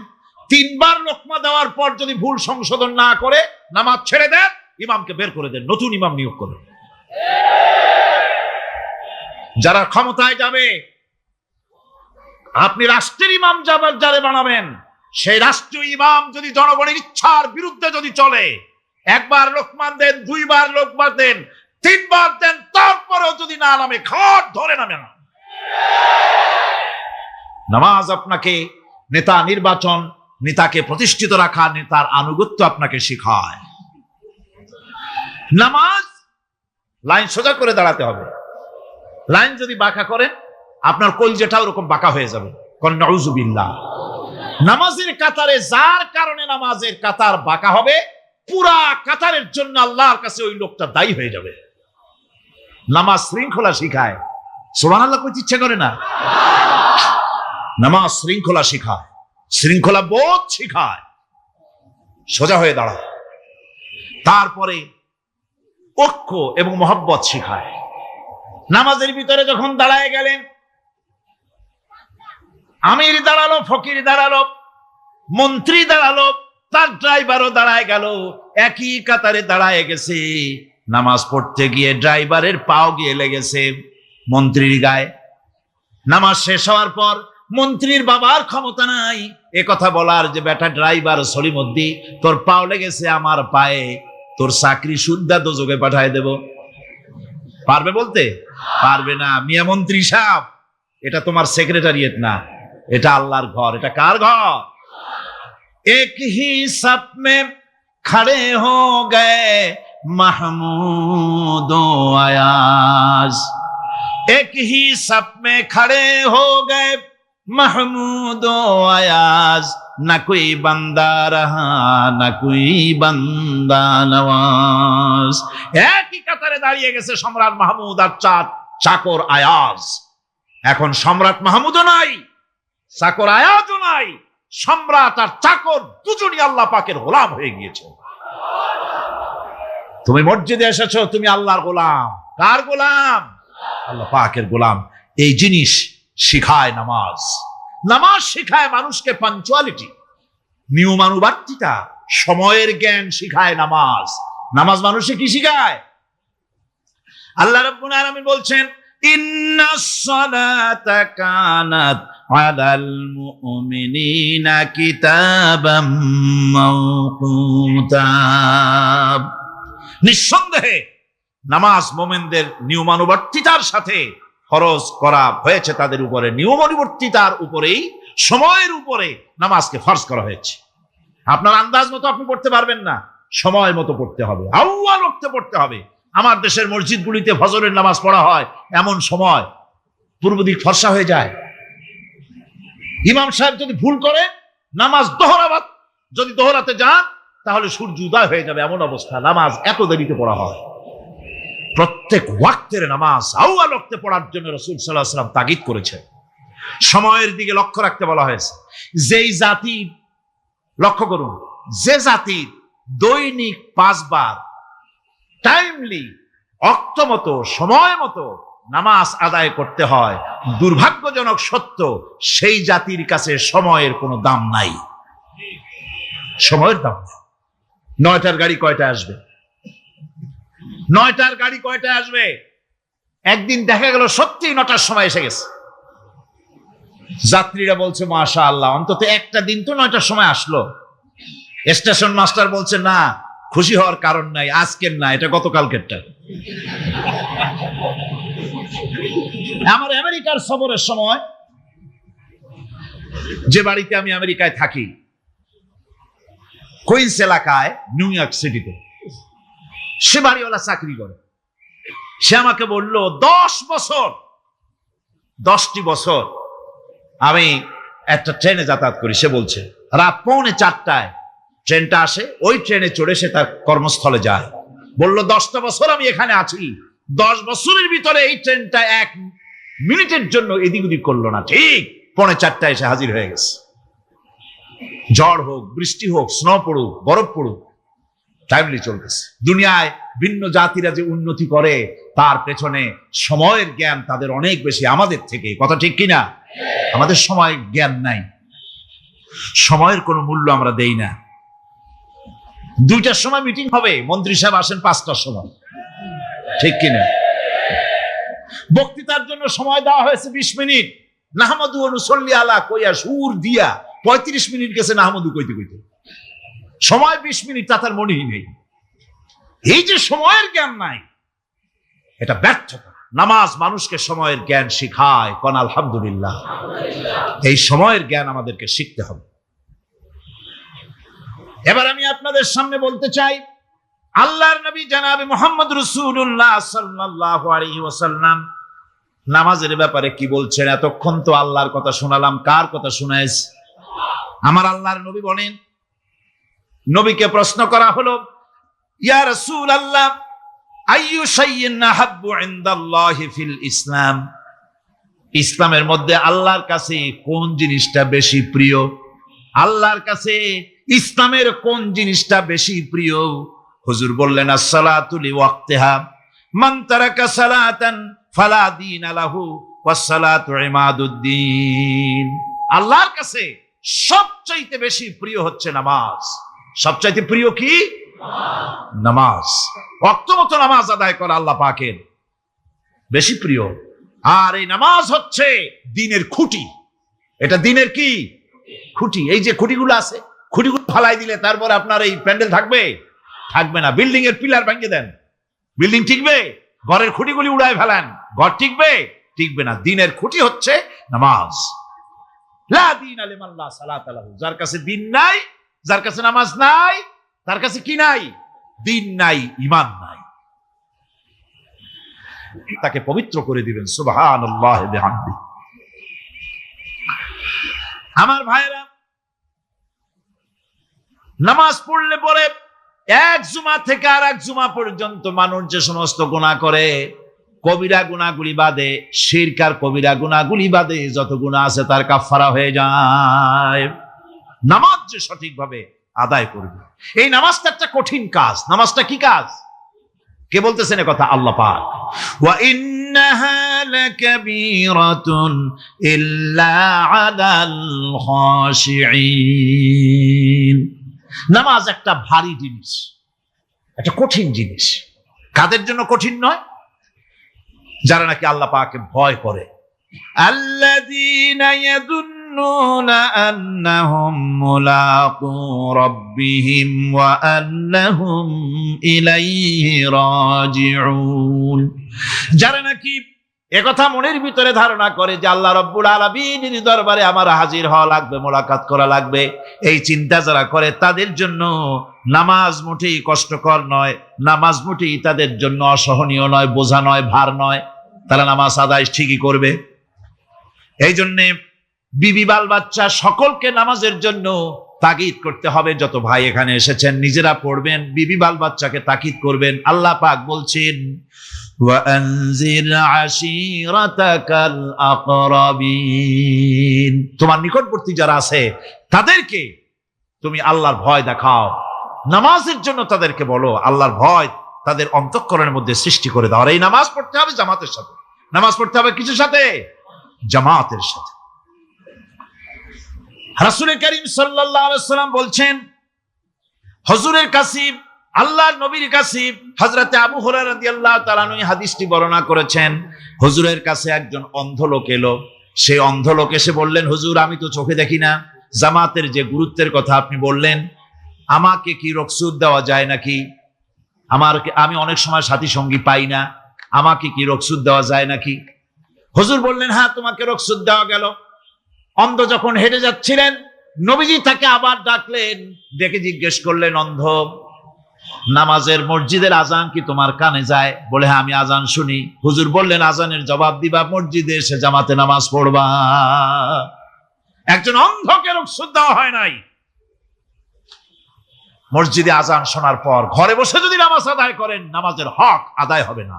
A: 3 বার লোকমা দেওয়ার পর যদি ভুল সংশোধন না করে নামাজ ছেড়ে দেন, ইমামকে বের করে দেন, নতুন ইমাম নিয়োগ করেন। যারা ক্ষমতায় যাবে, আপনি রাষ্ট্রের ইমাম যারে বানাবেন, সেই রাষ্ট্রীয় ইমাম যদি জনগণের ইচ্ছার বিরুদ্ধে যদি চলে, 1 বার লোকমান দেন, 2 বার লোকমান দেন, 3 বার দেন, তারপরেও যদি না নামে, ঘাট ধরে নামে না। নামাজ আপনাকে নেতা নির্বাচন, নেতাকে প্রতিষ্ঠিত রাখা, নেতার আনুগত্য আপনাকে শেখায়। নামাজ লাইন সোজা করে দাঁড়াতে হবে। লাইন যদি বাঁকা করেন, আপনার কলজেটা ওরকম বাঁকা হয়ে যাবে। নাউযুবিল্লাহ। নামাজের কাতারে যার কারণে নামাজের কাতার বাঁকা হবে, পুরা কাতারের জন্য আল্লাহর কাছে ওই লোকটা দায়ী হয়ে যাবে। নামাজ শৃঙ্খলা শিখায়, সুবহানাল্লাহ কইতে ইচ্ছা করে না? নামাজ শৃঙ্খলা শিখায়, শৃঙ্খলা বোধ শিখায়, সোজা হয়ে দাঁড়ায়। তারপরে ঐক্য এবং মহব্বত শিখায়। নামাজের ভিতরে যখন দাঁড়ায় গেলেন, আমির দাঁড়ালো, ফকির দাঁড়ালো, মন্ত্রী দাঁড়ালো, তার ড্রাইভারও দাঁড়ায় গেল, একই কাতারে দাঁড়ায় গেছে। নামাজ পড়তে গিয়ে ড্রাইভারের পাও গিয়ে লেগেছে মন্ত্রীর গায়ে। নামাজ শেষ হওয়ার পর মন্ত্রীর বাবার ক্ষমতা নাই এ কথা বলার যে, বেটা ড্রাইভার সলিমুদ্দিন, তোর পাও লেগেছে আমার পায়ে, তোর চাকরি শুদ্ধা দোজখে পাঠায় দেব। পারবে বলতে? পারবে না। মিয়া মন্ত্রী সাহেব, এটা তোমার সেক্রেটারিয়েট না, এটা আল্লাহর ঘর। এটা কার ঘর? এক হি সাপ মে খড়ে হো গয়ে মাহমুদ ও আয়াজ, এক হি সাপ মে খড়ে হো গয়ে महमूद आयाज, न कोई बंदा रहा न कोई बंदा नवाज। একই কাতারে দাঁড়িয়ে গেছে সম্রাট মাহমুদ আর চাকর আয়াজ। এখন সম্রাট মাহমুদও নাই, চাকর আয়াজও নাই, সম্রাট আর চাকর দুজনই আল্লাহ পাকের গোলাম হয়ে গিয়েছে। তুমি মসজিদে এসেছো, তুমি আল্লাহর গোলাম। কার গোলাম? আল্লাহ পাকের গোলাম। এই জিনিস শিখায় নামাজ। নামাজ শিখায় মানুষকে পাঞ্চুয়ালিটি, নিয়মানুবর্তিতা, সময়ের জ্ঞান শিখায় নামাজ। নামাজ মানুষকে কি শিখায়? আল্লাহ রাব্বুল আলামিন বলছেন, ইন্নাস সালাতা কানাত আলাল মুমিনিনা কিতাবাম মাওকুতা। নিঃসন্দেহে নামাজ মুমিনদের নিয়মানুবর্তিতার সাথে ফরজ করা হয়েছে, তাদের উপরে নিয়মানুবর্তিতার উপরেই, সময়ের উপরে নামাজকে ফরজ করা হয়েছে। আপনার আন্দাজ মতো আপনি পড়তে পারবেন না, সময় মতো পড়তে হবে, আউয়াল ওয়াক্তে পড়তে হবে। আমার দেশের মসজিদগুলিতে ফজরের নামাজ পড়া হয় এমন সময় পূর্ব দিক ফর্সা হয়ে যায়। ইমাম সাহেব যদি ভুল করে নামাজ যদি দোহরাতে যান, তাহলে সূর্য উদয় হয়ে যাবে, এমন অবস্থা। নামাজ এত দেরিতে পড়া হয়। প্রত্যেক ওয়াক্তের নামাজ আউয়াল ওয়াক্তে পড়ার জন্য রাসূল সাল্লাল্লাহু আলাইহি ওয়াসাল্লাম তাগিদ করেছেন। সময়ের দিকে লক্ষ্য রাখতে বলা হয়েছে। যেই জাতি, লক্ষ্য করুন, যে জাতি দৈনিক 5 বার টাইমলি, অক্ত মতো, সময় মতো নামাজ আদায় করতে হয়, দুর্ভাগ্যজনক সত্য, সেই জাতির কাছে সময়ের কোনো দাম নাই। সময়ের দাম নাই। 9টার গাড়ি কয়টায় আসবে? 9টার গাড়ি কয়টায় আসবে? একদিন দেখা গেল সত্যি 9টার সময় এসে গেছে। যাত্রীরা বলছে মাশাআল্লাহ, অন্তত একটা দিন তো 9টার সময় আসলো। স্টেশন মাস্টার বলছে না, খুশি হওয়ার কারণ নাই, আজকের না, এটা গতকালকেরটা। আমার আমেরিকার সফরের সময়, যে বাড়িতে আমি আমেরিকায় থাকি, কুইন্স এলাকায়, নিউ ইয়র্ক সিটিতে, সে বাড়িওয়ালা চাকরি করে। সে আমাকে বলল, 10টি বছর আমি একটা ট্রেনে যাতায়াত করি, সে বলছে রাত 3:45 ট্রেনটা আসে, ওই ট্রেনে চড়ে সে তার কর্মস্থলে যায়। বলল 10টা বছর আমি এখানে আছি, 10 বছরের ভিতরে এই ট্রেনটা 1 মিনিটের জন্য এদিক ওদিক করলো না, ঠিক 3:45 এসে হাজির হয়ে গেছে। ঝড় হোক, বৃষ্টি হোক, স্নো পড়ুক, বরফ পড়ুক, টাইমলি চলতেছে। দুনিয়ায় ভিন্ন জাতিরা যে উন্নতি করে তার পেছনে সময়ের জ্ঞান তাদের অনেক বেশি আমাদের থেকে, কথা ঠিক কিনা? আমাদের সময় জ্ঞান নাই, সময়ের কোনো মূল্য আমরা দেই না। 2টার সময় মিটিং হবে, মন্ত্রী সাহেব আসেন 5টার সময়, ঠিক কিনা? বক্তৃতার জন্য সময় দেওয়া হয়েছে 20 মিনিট, নাহমাদু ওয়া নুসাল্লি আলা কইয়া সুর দিয়া 35 মিনিট গেছে নাহমাদু কইতে কইতে, সময় 20 মিনিট, তার মনেই নেই। এই যে সময়ের জ্ঞান নাই, এটা ব্যর্থতা। নামাজ মানুষকে সময়ের জ্ঞান শিখায়, কোন আলহামদুলিল্লাহ। এই সময়ের জ্ঞান আমাদেরকে শিখতে হবে। এবার আমি আপনাদের সামনে বলতে চাই, আল্লাহর নবী জনাবে মুহাম্মদ রাসূলুল্লাহ সাল্লাল্লাহু আলাইহি ওয়াসাল্লাম নামাজের ব্যাপারে কি বলছেন। এতক্ষণ তো আল্লাহর কথা শোনালাম, কার কথা শোনাইছে? আমার আল্লাহর নবী বলেন, নবীকে প্রশ্ন করা হলো, ইয়া রাসূলুল্লাহ আইয়ু শাইইন আহাব্বু ইনদাল্লাহি ফিল ইসলাম, ইসলামের মধ্যে আল্লাহর কাছে কোন জিনিসটা বেশি প্রিয়? আল্লাহর কাছে ইসলামের কোন জিনিসটা বেশি প্রিয়? হুজুর বললেন, as-salatu li waqtiha, মান তারাকা সালাতান ফালা দীনা লাহু ওয়াস-সালাতু ইমাদুদ্দিন। আল্লাহর কাছে সবচাইতে বেশি প্রিয় হচ্ছে নামাজ। সবচাইতে প্রিয় কি? নামাজ। ওয়াক্ত মতো নামাজ আদায় করা আল্লাহ পাকের বেশি প্রিয়। আর এই নামাজ হচ্ছে দ্বীনের খুঁটি। এটা দ্বীনের কি? খুঁটি। এই যে খুঁটিগুলো আছে, খুঁটিগুলো ফালাই দিলে তারপর আপনার এই প্যান্ডেল থাকবে? থাকবে না। বিল্ডিং এর পিলার ভেঙে দেন, বিল্ডিং টিকবে? ঘরের খুঁটিগুলি উড়ায় ফেলেন, ঘর টিকবে? টিকবে না। দ্বীনের খুঁটি হচ্ছে নামাজ। লা দীনা লিমান লা সালাতা লাহু, যার কাছে দ্বীন নাই, যার কাছে নামাজ নাই, তার কাছে কি নাই? দ্বীন নাই, ঈমান নাই। তাকে পবিত্র করে দিবেন। সুবহানাল্লাহি ওয়া বিহামদিহি। আমার ভাইরা, নামাজ পড়লে পরে এক জুমা থেকে আর এক জুমা পর্যন্ত মানুষ যে সমস্ত গুনাহ করে, কবিরা গুনাহগুলি বাদে, শিরক আর কবিরা গুনাহগুলি বাদে যত গুনাহ আছে তার কাফারা হয়ে যায়। নামাজ যে সঠিকভাবে আদায় করবে, এই নামাজটা একটা কঠিন কাজ। নামাজটা কি কাজ? কে বলতেছেন কথা? আল্লাহ পাক। ওয়া ইন্নাহা লাকাবীরাতুন ইল্লা আলাল খাশিঈন। নামাজ একটা ভারী জিনিস, একটা কঠিন জিনিস। কাদের জন্য কঠিন নয়? যারা নাকি আল্লাহ পাককে ভয় করে। আল্লাযীনা ইয়াযুন্নুনা আন্নাহুম মুলাকু রাব্বিহিম ওয়া আন্নাহুম ইলাইহি রাজিউন। যারা নাকি একথা মনের ভিতরে ধারণা করে যে আল্লাহ রাব্বুল আলামিনের দরবারে আমার হাজির হওয়া লাগবে, মোলাকাত করা লাগবে, এই চিন্তা যারা করে তাদের জন্য নামাজ মোটেই কষ্টকর নয়, নামাজ মোটেই তাদের জন্য অসহনীয় নয়, বোঝা নয়, ভার নয়। তারা নামাজ আদায় ঠিকই করবে। এই জন্যে বিবি বাল বাচ্চা সকলকে নামাজের জন্য তাকিদ করতে হবে। যত ভাই এখানে এসেছেন নিজেরা পড়বেন, বিবি বাল বাচ্চাকে তাকিদ করবেন। আল্লাহ পাক বলছেন, তোমার নিকটবর্তী যারা আছে তাদেরকে তুমি আল্লাহর ভয় দেখাও। নামাজের জন্য তাদেরকে বলো, আল্লাহর ভয় তাদের অন্তঃকরণের মধ্যে সৃষ্টি করে দাও। আর এই নামাজ পড়তে হবে জামাতের সাথে। নামাজ পড়তে হবে কিছুর সাথে? জামাতের সাথে। রাসূল করিম সাল্লাল্লাহু আলাইহি ওয়াসাল্লাম বলছেন, হুজুরের কাছে, আল্লাহর নবীর কাছে হযরতে আবু হুরায়রা রাদিয়াল্লাহু তাআলা আনহু হাদিসটি বর্ণনা করেছেন। হুজুরের কাছে একজন অন্ধ লোক এলো। সেই অন্ধ লোক এসে বললেন, হুজুর আমি তো চোখে দেখি না, জামাতের যে গুরুত্বের কথা আপনি বললেন, আমাকে কি রুখসত দেওয়া যায় নাকি? আমি অনেক সময় সাথী সঙ্গী পাই না, আমাকে কি রুখসত দেওয়া যায় নাকি? হুজুর বললেন, হ্যাঁ তোমাকে রুখসত দেওয়া গেল। অন্ধ যখন হেঁটে যাচ্ছিলেন, নবীজি তাকে আবার ডাকলেন, ডেকে জিজ্ঞেস করলেন, অন্ধ নামাজের মসজিদের আজান কি তোমার কানে যায়? বলে, হ্যাঁ আমি আজান শুনি। হুজুর বললেন, আজানের জবাব দিবা, মসজিদে এসে জামাতে নামাজ পড়বা। একজন অন্ধকে রুখসত দেওয়া হয় নাই। মসজিদে আজান শোনার পর ঘরে বসে যদি নামাজ আদায় করেন, নামাজের হক আদায় হবে না।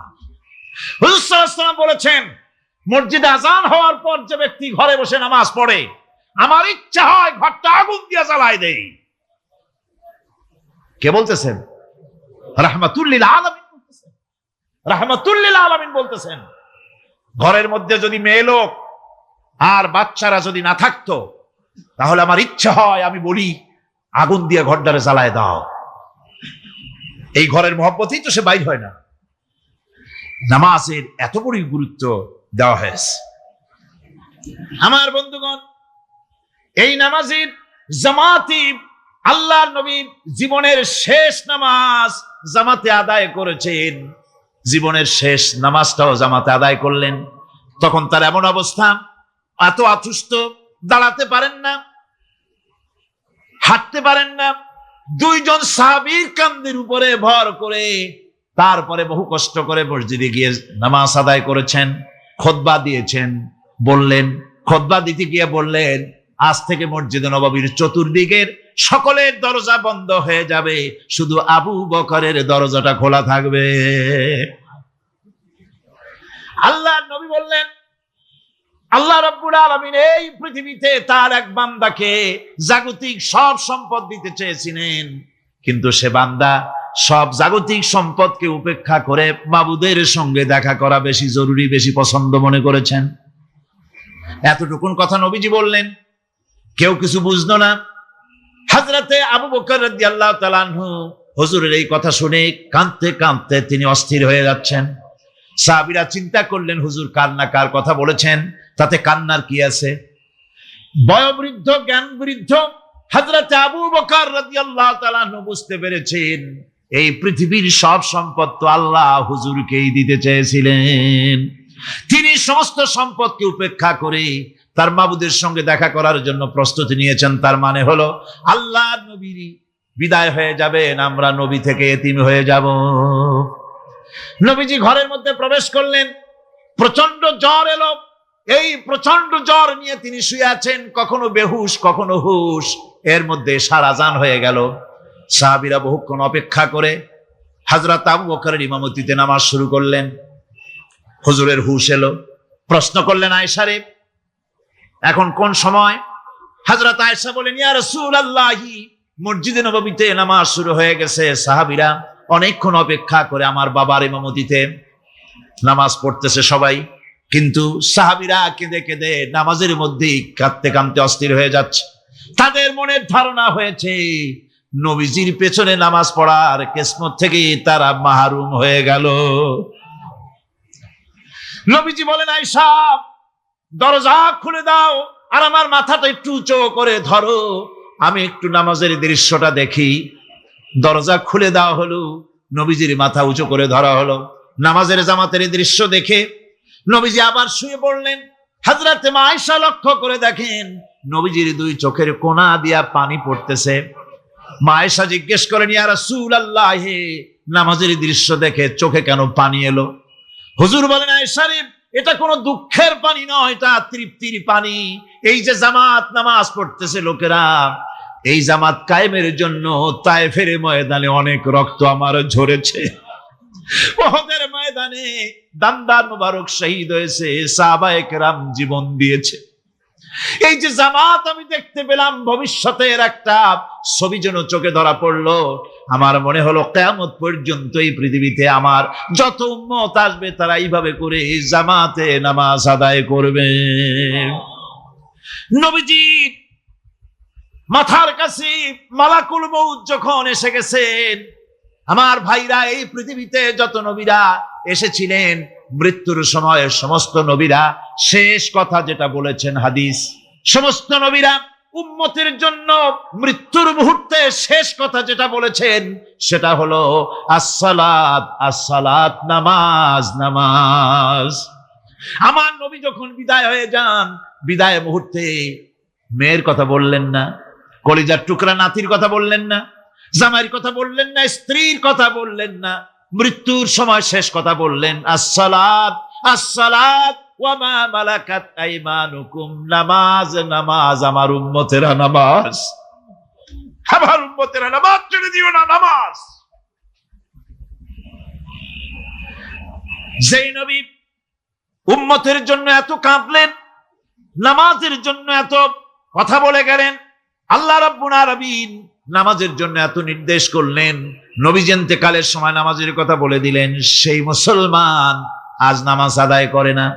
A: হুজুর সাল্লাল্লাহু আলাইহি ওয়াসাল্লাম বলেছেন, মসজিদে আজান হওয়ার পর যে ব্যক্তি ঘরে বসে নামাজ পড়ে, আমার ইচ্ছা হয় ঘরটা আগুন দিয়ে জ্বালাই দেই। কে বলতেছেন? রাহমাতুল লিল আলামিন বলতেছেন। রাহমাতুল লিল আলামিন বলতেছেন, ঘরের মধ্যে যদি মেয়ে লোক আর বাচ্চারা যদি না থাকতো, তাহলে আমার ইচ্ছা হয় আমি বলি আগুন দিয়ে ঘরটারে জ্বালায় দাও। এই ঘরের মহব্বতেই তো সে বাইর হয় না। নামাজের এত বড় গুরুত্ব দেওয়া হয়েছে। আমার বন্ধুগণ, এই নামাজের জামাতি আল্লাহর নবী জীবনের শেষ নামাজ জামাতে আদায় করেছেন। জীবনের শেষ নামাজটাও জামাতে আদায় করলেন। তখন তার এমন অবস্থা, এত অসুস্থ, দাঁড়াতে পারেন না, হাঁটতে পারেন না। দুইজন সাহাবীর কাঁধের উপরে ভর করে তারপরে বহু কষ্ট করে মসজিদে গিয়ে নামাজ আদায় করেছেন। খুতবা দিয়েছেন, বললেন, খুতবা দিতে গিয়ে বললেন, আজ থেকে মসজিদে নববীর চতুর্দিকের সকলের দরজা বন্ধ হয়ে যাবে, শুধু আবু বকরের দরজাটা খোলা থাকবে। আল্লাহর নবী বললেন, আল্লাহ রাব্বুল আলামিন এই পৃথিবীতে তার এক বান্দাকে জাগতিক সব সম্পদ দিতে চেয়েছিলেন, কিন্তু সে বান্দা সব জাগতিক সম্পদকে উপেক্ষা করে মাবুদের সঙ্গে দেখা করা বেশি জরুরি, বেশি পছন্দ মনে করেছেন। এতটুকুন কথা নবীজি বললেন, কেউ কিছু বুঝলো না। হযরতে আবু বকর রাদিয়াল্লাহু তাআলা আনহু হুজুরের এই কথা শুনে কাঁদতে কাঁদতে তিনি অস্থির হয়ে যাচ্ছেন। সাহাবীরা চিন্তা করলেন, হুজুর কান্না কার কথা বলেছেন, তাতে কান্নার কি আছে? বয়োবৃদ্ধ, জ্ঞান বৃদ্ধ হযরতে আবু বকর রাদিয়াল্লাহু তাআলা আনহু বুঝতে পেরেছেন, এই পৃথিবীর সব সম্পদ তো আল্লাহ হুজুরকেই দিতে চেয়েছিলেন। তিনি সমস্ত সম্পদকে উপেক্ষা করে তার মাবুদের সঙ্গে দেখা করার জন্য প্রস্তুতি নিয়েছেন। তার মানে হলো আল্লাহ নবী বিদায় হয়ে যাবেন, আমরা নবী থেকে এতিম হয়ে যাব। নবীজি ঘরের মধ্যে প্রবেশ করলেন, প্রচন্ড জ্বর এলো। এই প্রচন্ড জ্বর নিয়ে তিনি শুয়ে আছেন, কখনো বেহুশ কখনো হুশ। এর মধ্যে সারা আজান হয়ে গেল। সাহাবীরা বহুক্ষণ অপেক্ষা করে হযরত আবু বকরের ইমামতিতে নামাজ শুরু করলেন। হুজুরের হুশ এলো, প্রশ্ন করলেন, আয়েশা রে, এখন কোন সময়? হযরত আয়েশা বলেন, ইয়া রাসূলুল্লাহি, মসজিদে নববীতে নামাজ শুরু হয়ে গেছে। সাহাবীরা অনেকক্ষণ অপেক্ষা করে আমার বাবার ইমামতিতে নামাজ পড়তেছে সবাই, কিন্তু সাহাবীরা কেঁদে কেঁদে নামাজের মধ্যেই কাঁদতে কাঁদতে অস্থির হয়ে যাচ্ছে। তাদের মনের ধারণা হয়েছে নবীজির পেছনে নামাজ পড়ার কিসমত থেকে তারা মাহরুম হয়ে গেল। নবীজি বলেন, আয়েশা দরজা খুলে দাও আর আমার মাথাটা একটু উঁচু করে ধরো, আমি একটু নামাজের দৃশ্যটা দেখি। দরজা খুলে দেওয়া হলো, নবীজির মাথা উঁচু করে ধরা হলো। নামাজের জামাতের দৃশ্য দেখে নবীজি আবার শুয়ে পড়লেন। হযরত মা আয়েশা লক্ষ্য করে দেখেন নবীজির দুই চোখের কোনা দিয়া পানি পড়তেছে। মা আয়েশা জিজ্ঞেস করেন, ইয়া রাসূলুল্লাহ, নামাজের দৃশ্য দেখে চোখে কেন পানি এলো? হুজুর বলেন, আয়েশা রে, এটা কোনো দুঃখের পানি নয়, এটা তৃপ্তির পানি। এই যে জামাত নামাজ পড়তেছে লোকেরা, এই জামাত কায়েমের জন্য তায়েফের ময়দানে অনেক রক্ত আমার ঝরেছে। উহুদের ময়দানে দান্দার মুবারক শহীদ হয়েছে, সাহাবায়ে কেরাম জীবন দিয়েছে। এই যে জামাত আমি দেখতে পেলাম, ভবিষ্যতের একটা ছবি যেন চোখে ধরা পড়লো। আমার মনে হলো কিয়ামত পর্যন্ত এই পৃথিবীতে আমার যত উম্মত আসবে তারা এইভাবে করে জামাতে নামাজ আদায় করবে। নবীজি মাথার কাছে মালাকুল মউত যখন এসে গেছেন, আমার ভাইরা, এই পৃথিবীতে যত নবীরা এসেছিলেন মৃত্যুর সময় সমস্ত নবীরা শেষ কথা যেটা বলেছেন, হাদিস, সমস্ত নবীরা উম্মতের জন্য মৃত্যুর মুহূর্তে শেষ কথা যেটা বলেছেন সেটা হলো আসসালাত, আসসালাত, নামাজ, নামাজ। আমার নবী যখন বিদায় হয়ে যান, বিদায় মুহূর্তে মেয়ের কথা বললেন না, কলিজার টুকরা নাতির কথা বললেন না, জামাইয়ের কথা বললেন না, স্ত্রীর কথা বললেন না, মৃত্যুর সময় শেষ কথা বললেন আসসালাত, আসসালাত, ওয়া মা মালাকাত আইমানুকুম, নামাজ নামাজ, আমার উম্মতেরা নামাজ, আমার উম্মতেরা নামাজ ছেড়ে দিও না, নামাজ। যেই নবী উম্মতের জন্য এত কাঁদলেন, নামাজের জন্য এত কথা বলে গেলেন, আল্লাহ রাব্বুল আলামিন নামাজের জন্য এত নির্দেশ করলেন, নবীজি ইন্তেকালের সময় নামাজের কথা বলে দিলেন, সেই মুসলমান আজ নামাজ আদায় করে না,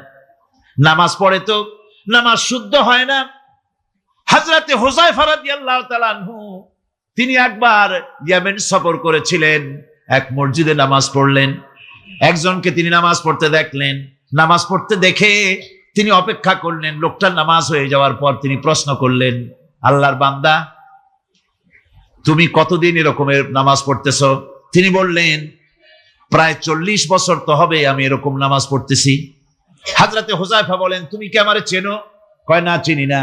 A: নামাজ পড়ে তো নামাজ শুদ্ধ হয় না। হযরতে হুযায়ফা রাদিয়াল্লাহু তাআলা আনহু তিনি একবার ইয়েমেন সফর করেছিলেন, এক মসজিদে নামাজ পড়লেন, একজনকে তিনি নামাজ পড়তে দেখলেন, নামাজ পড়তে দেখে তিনি অপেক্ষা করলেন, লোকটার নামাজ হয়ে যাওয়ার পর তিনি প্রশ্ন করলেন, আল্লাহর বান্দা, তুমি কতদিন এরকমের নামাজ পড়তেছ? তিনি বললেন, প্রায় 40 বছর তো হবে আমি এরকম নামাজ পড়তেছি। হযরতে হুযায়ফা বলেন, তুমি কি আমারে চেনো? কয়, না, চিনি না।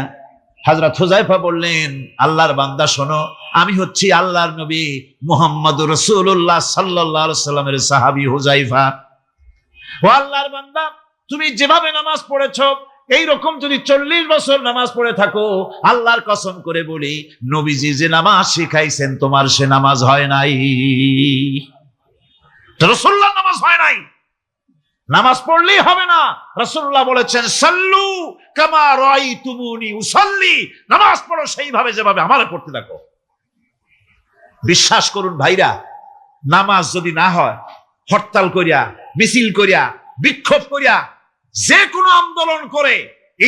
A: হযরত হুযায়ফা বললেন, আল্লাহর বান্দা শোনো, আমি হচ্ছি আল্লাহর নবী মুহাম্মদুর রাসূলুল্লাহ সাল্লাল্লাহু আলাইহি সাল্লামের সাহাবী হুযায়ফা। ও আল্লাহর বান্দা, তুমি যেভাবে নামাজ পড়েছো এইরকম যদি 40 বছর নামাজ পড়ে থাকো, আল্লাহর কসম করে বলি, নবীজি যে নামাজ শিখাইছেন তোমার সে নামাজ হয় নাই, রাসূলুল্লাহ নামাজ হয় নাই। নামাজ পড়লেই হবে না, রাসূলুল্লাহ বলেছেন, সাল্লু কামা রাআইতুমুনি উসাল্লি, নামাজ পড়ো সেইভাবে যেভাবে আমারে পড়তে দেখো। বিশ্বাস করুন ভাইরা, নামাজ যদি না হয়, হরতাল করিয়া, মিছিল করিয়া, বিক্ষোভ করিয়া, যে কোনো আন্দোলন করে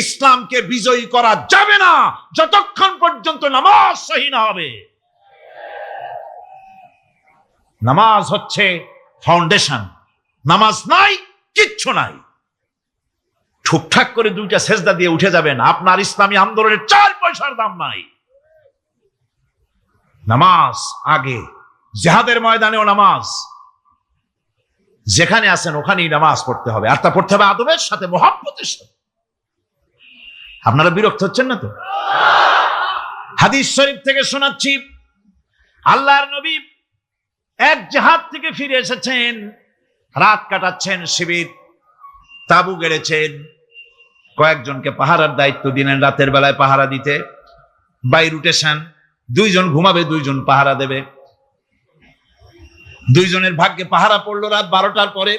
A: ইসলামকে বিজয়ী করা যাবে না যতক্ষণ পর্যন্ত নামাজ সহি না হবে। নামাজ হচ্ছে ফাউন্ডেশন, নামাজ নাই কিচ্ছু নাই। ঠুকঠাক করে 2টা সেজদা দিয়ে উঠে যাবেন, আপনার ইসলামী আন্দোলনের 4 পয়সার দাম নাই। নামাজ আগে, জিহাদের ময়দানেও নামাজ, যেখানে আছেন ওখানেই নামাজ পড়তে হবে, আর তা পড়তে হবে আদবের সাথে, মুহাব্বতের সাথে। আপনারা বিরক্ত হচ্ছেন না তো? হাদিস শরীফ থেকে শোনাচ্ছি, আল্লাহর নবী এক জিহাদ থেকে ফিরে এসেছেন, রাত কাটাচ্ছেন, শিবির তাবু গেড়েছেন, কয়েকজনকে পাহারার দায়িত্ব দিলেন রাতের বেলায় পাহারা দিতে, বাই রুটেশন, 2 জন ঘুমাবে, 2 জন পাহারা দেবে। 2 জনের ভাগ্যে পাহারা পড়লো রাত 12টার পরে,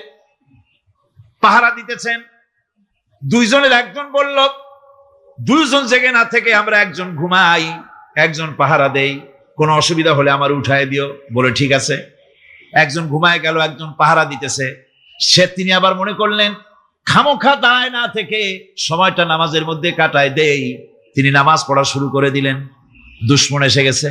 A: পাহারা দিতেছেন। 2 জনের একজন বলল, 2 জন জেগে না থেকে আমরা একজন ঘুমাই, একজন পাহারা দেই, কোনো অসুবিধা হলে আমার উঠায় দিও। বলে ঠিক আছে। একজন ঘুমায় গেল, একজন পাহারা দিতেছে। তিনি আবার মনে করলেন, খামোখা দাঁড়ায় না থেকে সময়টা নামাজের মধ্যে কাটায় দেই। তিনি নামাজ পড়া শুরু করে দিলেন। দুশমন এসে গেছে।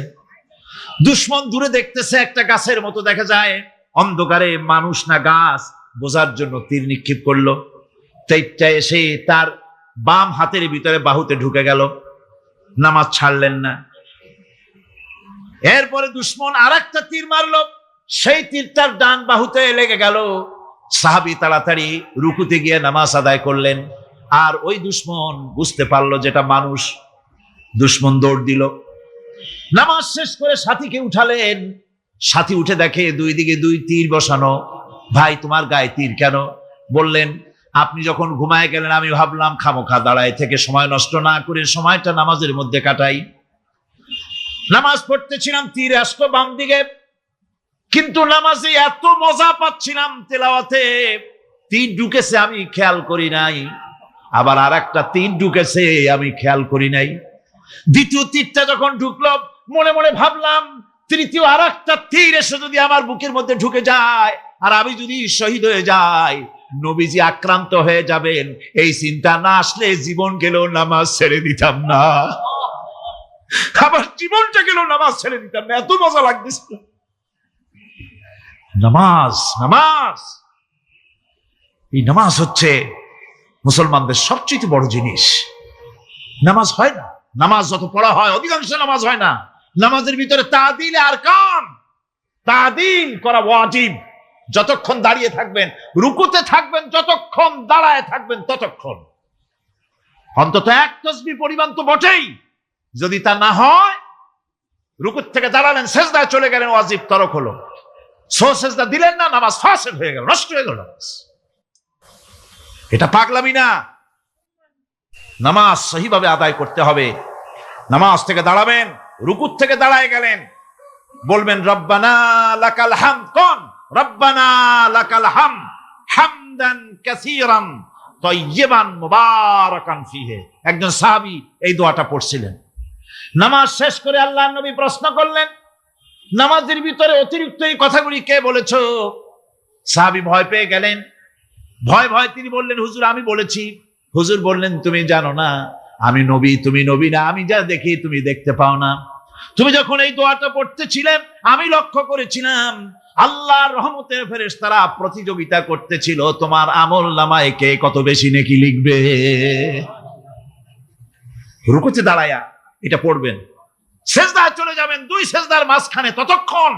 A: দুশমন দূরে দেখতেছে, একটা গাছের মতো দেখা যায়, অন্ধকারে মানুষ না গাছ বোঝার জন্য তীর নিক্ষেপ করলো। তীরটা এসে তার বাম হাতের ভিতরে বাহুতে ঢুকে গেল, নামাজ ছাড়লেন না। এরপরে দুশমন আরেকটা তীর মারলো, সেই তীরটার ডান বাহুতে লেগে গেল। সাহাবী তাড়াতাড়ি রুকুতে গিয়ে নামাজ আদায় করলেন। আর ওই দুশমন বুঝতে পারলো যেটা মানুষ, দুশমন দৌড় দিল। নামাজ শেষ করে সাথীকে উঠালেন। সাথী উঠে দেখে 2 দিকে 2 তীর বসানো। ভাই, তোমার গায়ে তীর কেন? বললেন, আপনি যখন ঘুমায় গেলেন আমি ভাবলাম খামোখা দাঁড়ায় থেকে সময় নষ্ট না করে সময়টা নামাজের মধ্যে কাটাই। নামাজ পড়তেছিলাম, তীর আসলো বাম দিকে, কিন্তু নামাজে এত মজা পাচ্ছিলাম তেলাওয়াতে, তীর ঢুকেছে আমি খেয়াল করি নাই। আবার আরেকটা তীর ঢুকেছে আমি খেয়াল করি নাই। দ্বিতীয় তীরটা যখন ঢুকলো, মনে মনে ভাবলাম তৃতীয় আরেকটা তীর এসে যদি আমার বুকের মধ্যে ঢুকে যায় আর আমি যদি শহীদ হয়ে যাই, নবীজি আক্রান্ত হয়ে যাবেন, এই চিন্তা না আসলে জীবন গেলেও নামাজ ছেড়ে দিতাম না। আবার জীবনটা গেলেও নামাজ ছেড়ে দিতাম না, এত মজা লাগতেছিল। নামাজ, নামাজ, এই নামাজ হচ্ছে মুসলমানদের সবচেয়ে বড় জিনিস। নামাজ হয় না, নামাজ যত পড়া হয় অধিকাংশ নামাজ হয় না। নামাজের ভিতরে তাদিল আরকান, তাদিল করা ওয়াজিব। যতক্ষণ দাঁড়িয়ে থাকবেন, রুকুতে থাকবেন, যতক্ষণ দাঁড়ায় থাকবেন ততক্ষণ অন্তত 1 তাসবিহ পরিমাণ তো বটেই। যদি তা না হয়, রুকুত থেকে দাঁড়ালেন, সেজদায় চলে গেলেন, ওয়াজিব তরক হলো। সেজদা দিলেন না, নামাজ ফাসেদ হয়ে গেল, নষ্ট হয়ে গেল নামাজ। এটা পাগলামি না, নামাজ সহিভাবে আদায় করতে হবে। নামাজ থেকে দাঁড়াবেন, রুকুর থেকে দাঁড়ায় গেলেন, বলবেন রব্বানা লাকাল হামদ। কোন রব্বানা লাকাল হামদ হামদান কাসীরান তাইয়্যিবান মুবারাকান ফীহি। একজন সাহাবী এই দোয়াটা পড়ছিলেন। নামাজ শেষ করে আল্লাহর নবী প্রশ্ন করলেন, নামাজের ভিতরে অতিরিক্ত এই কথাগুলি কে বলেছো? সাহাবী ভয় পেয়ে গেলেন। ভয় তিনি বললেন, হুজুর আমি বলেছি। হুজুর বললেন, তুমি জানো না আমি নবী, তুমি নবী না। আমি যা দেখি তুমি দেখতে পাও না। তুমি যখন এই দোয়াটা পড়তেছিলে আমি লক্ষ্য করেছিলাম আল্লাহর রহমতের ফেরেশতারা প্রতিযোগিতা করতেছিল তোমার আমল নামায় কে কত বেশি নেকি লিখবে। রুকুতে দাঁড়ায়া এটা পড়বেন, সেজদায় চলে যাবেন, দুই সেজদার মাঝখানে ততক্ষণ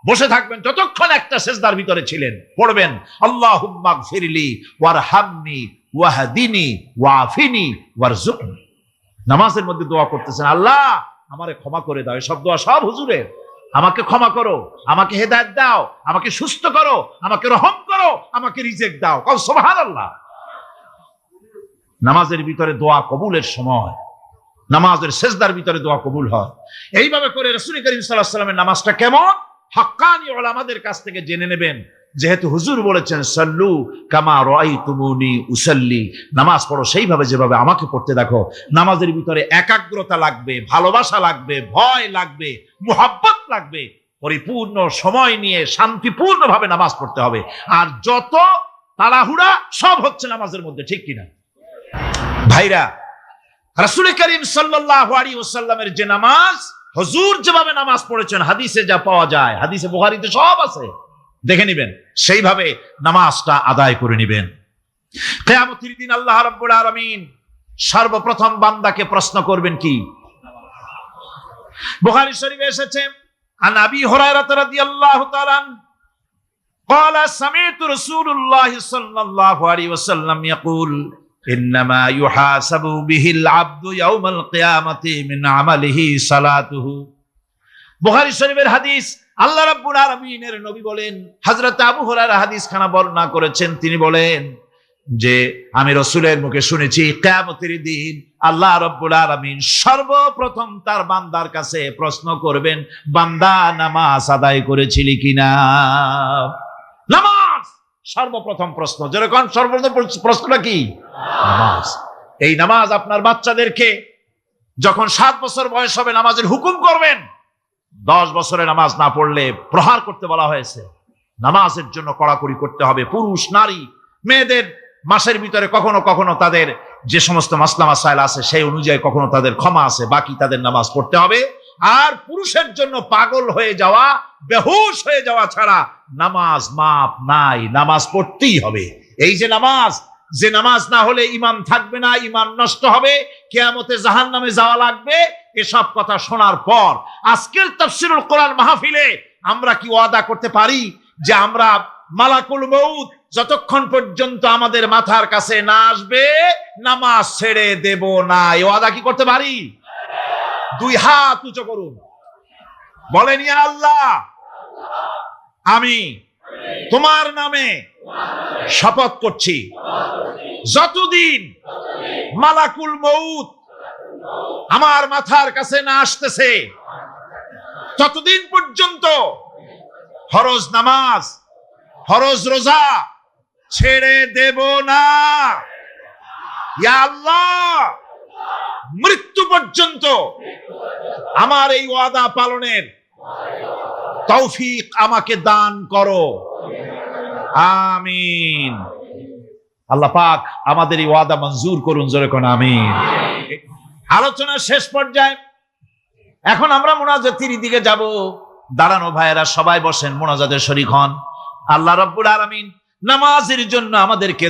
A: বসে থাকবেন যতক্ষণ একটা সেজদার ভিতরে ছিলেন। পড়বেন আল্লাহুম্মা গফিরলি ওয়ারহামনি ওয়াহদিনি ওয়াফিনি ওয়ারজুকনি। নামাজের মধ্যে দোয়া করতেছেন, আল্লাহ আমারে ক্ষমা করে দাও। এসব দোয়া সব হুজুরের। আমাকে ক্ষমা করো, আমাকে হেদায়েত দাও, আমাকে সুস্থ করো, আমাকে রহম করো, আমাকে রিজিক দাও। কও সুবহানাল্লাহ। নামাজের ভিতরে দোয়া কবুলের সময়, নামাজের সেজদার ভিতরে দোয়া কবুল হয়। এইভাবে করে রাসূল করিম সাল্লাল্লাহু আলাইহি ওয়াসাল্লামের নামাজটা কেমন হাক্কানি উলামাদের কাছ থেকে জেনে নেবেন। যেহেতু হুজুর বলেছেন সাল্লু কামা রাআইতুমুনি উসাল্লি, নামাজ পড়ো সেইভাবে যেভাবে আমাকে পড়তে দেখো। নামাজের ভিতরে একাগ্রতা লাগবে, ভালোবাসা লাগবে, ভয় লাগবে, মুহাব্বত লাগবে। পরিপূর্ণ সময় নিয়ে শান্তিপূর্ণভাবে নামাজ পড়তে হবে। আর যত তাড়াহুড়া সব হচ্ছে নামাজের মধ্যে, ঠিক কিনা ভাইরা? রাসূল করিম সাল্লাল্লাহু আলাইহি ওয়াসাল্লামের যে নামাজ, হুজুর যেভাবে নামাজ পড়েছেন হাদিসে যা পাওয়া যায়, হাদিসে বুখারীতে সব আছে, দেখে নিবেন, সেইভাবে নামাজটা আদায় করে নিবেন। কিয়ামতের দিন আল্লাহ রাব্বুল আলামিন সর্বপ্রথম বান্দাকে প্রশ্ন করবেন কি? বুখারী শরীফে এসেছে, আন আবি হুরায়রা রাদিয়াল্লাহু তাআলা قال سمعت رسول الله صلى الله عليه وسلم يقول إنما يحاسب به العبد يوم القيامة من عمله صلاته। বুখারী শরীফের হাদিস। আল্লাহ রাব্বুল আলামিনের নবী বলেন, হযরত আবু হুরায়রা হাদিস খানা বর্ণনা করেছেন, তিনি বলেন যে আমি রাসূলের মুখে শুনেছি কিয়ামতের দিন আল্লাহ রাব্বুল আলামিন সর্বপ্রথম তার বান্দার কাছে প্রশ্ন করবেন, বান্দা নামাজ আদায় করেছিলি কিনা? নামাজ সর্বপ্রথম প্রশ্ন। যেরকম সর্বপ্রথম প্রশ্নটা কি? নামাজ। এই নামাজ আপনার বাচ্চাদেরকে যখন 7 বছর বয়স হবে নামাজের হুকুম করবেন। 10 বছরে নামাজ না পড়লে প্রহার করতে বলা হয়েছে। নামাজের জন্য কড়াকড়ি করতে হবে। পুরুষ নারী মেয়েদের মাসের ভিতরে কখনো কখনো তাদের যে সমস্ত মাসলা মাসাইল আছে সেই অনুযায়ী কখনো তাদের ক্ষমা আছে, বাকি তাদের নামাজ পড়তে হবে। আর পুরুষের জন্য পাগল হয়ে যাওয়া, বেহুশ হয়ে যাওয়া ছাড়া নামাজ মাপ নাই, নামাজ পড়তেই হবে। এই যে নামাজ না হলে ঈমান থাকবে না, ঈমান নষ্ট হবে, কিয়ামতে জাহান্নামে যাওয়া লাগবে। এসব কথা শোনার পর আজকের তাফসীরুল কোরআন মাহফিলে আমরা কি ওয়াদা করতে পারি যে আমরা মালাকুল মউত যতক্ষণ পর্যন্ত আমাদের মাথার কাছে না আসবে নামাজ ছেড়ে দেব না? এই ওয়াদা কি করতে পারি? 2 হাত উঁচু করুন, বলেন ইয়া আল্লাহ আমি তোমার নামে শপথ করছি, যতদিন মালাকুল মউত আমার মাথার কাছে না আসতেছে ততদিন পর্যন্ত ফরজ নামাজ, ফরজ রোজা ছেড়ে দেব না। ইয়া আল্লাহ মৃত্যু পর্যন্ত আমার এই ওয়াদা পালনের তৌফিক আমাকে দান করো, আমিন। আল্লাহ পাক আমাদের এই ওয়াদা মঞ্জুর করুন, জোরে কোন আমিন। আলোচনার শেষ পর্যায়ে এখন আমরা মুনাজাতের দিকে যাব। দাঁড়ানো ভাইয়েরা সবাই বসেন, মুনাজাতের শরীক হন। আল্লাহ রাব্বুল আলামিন নামাজের জন্য আমাদেরকে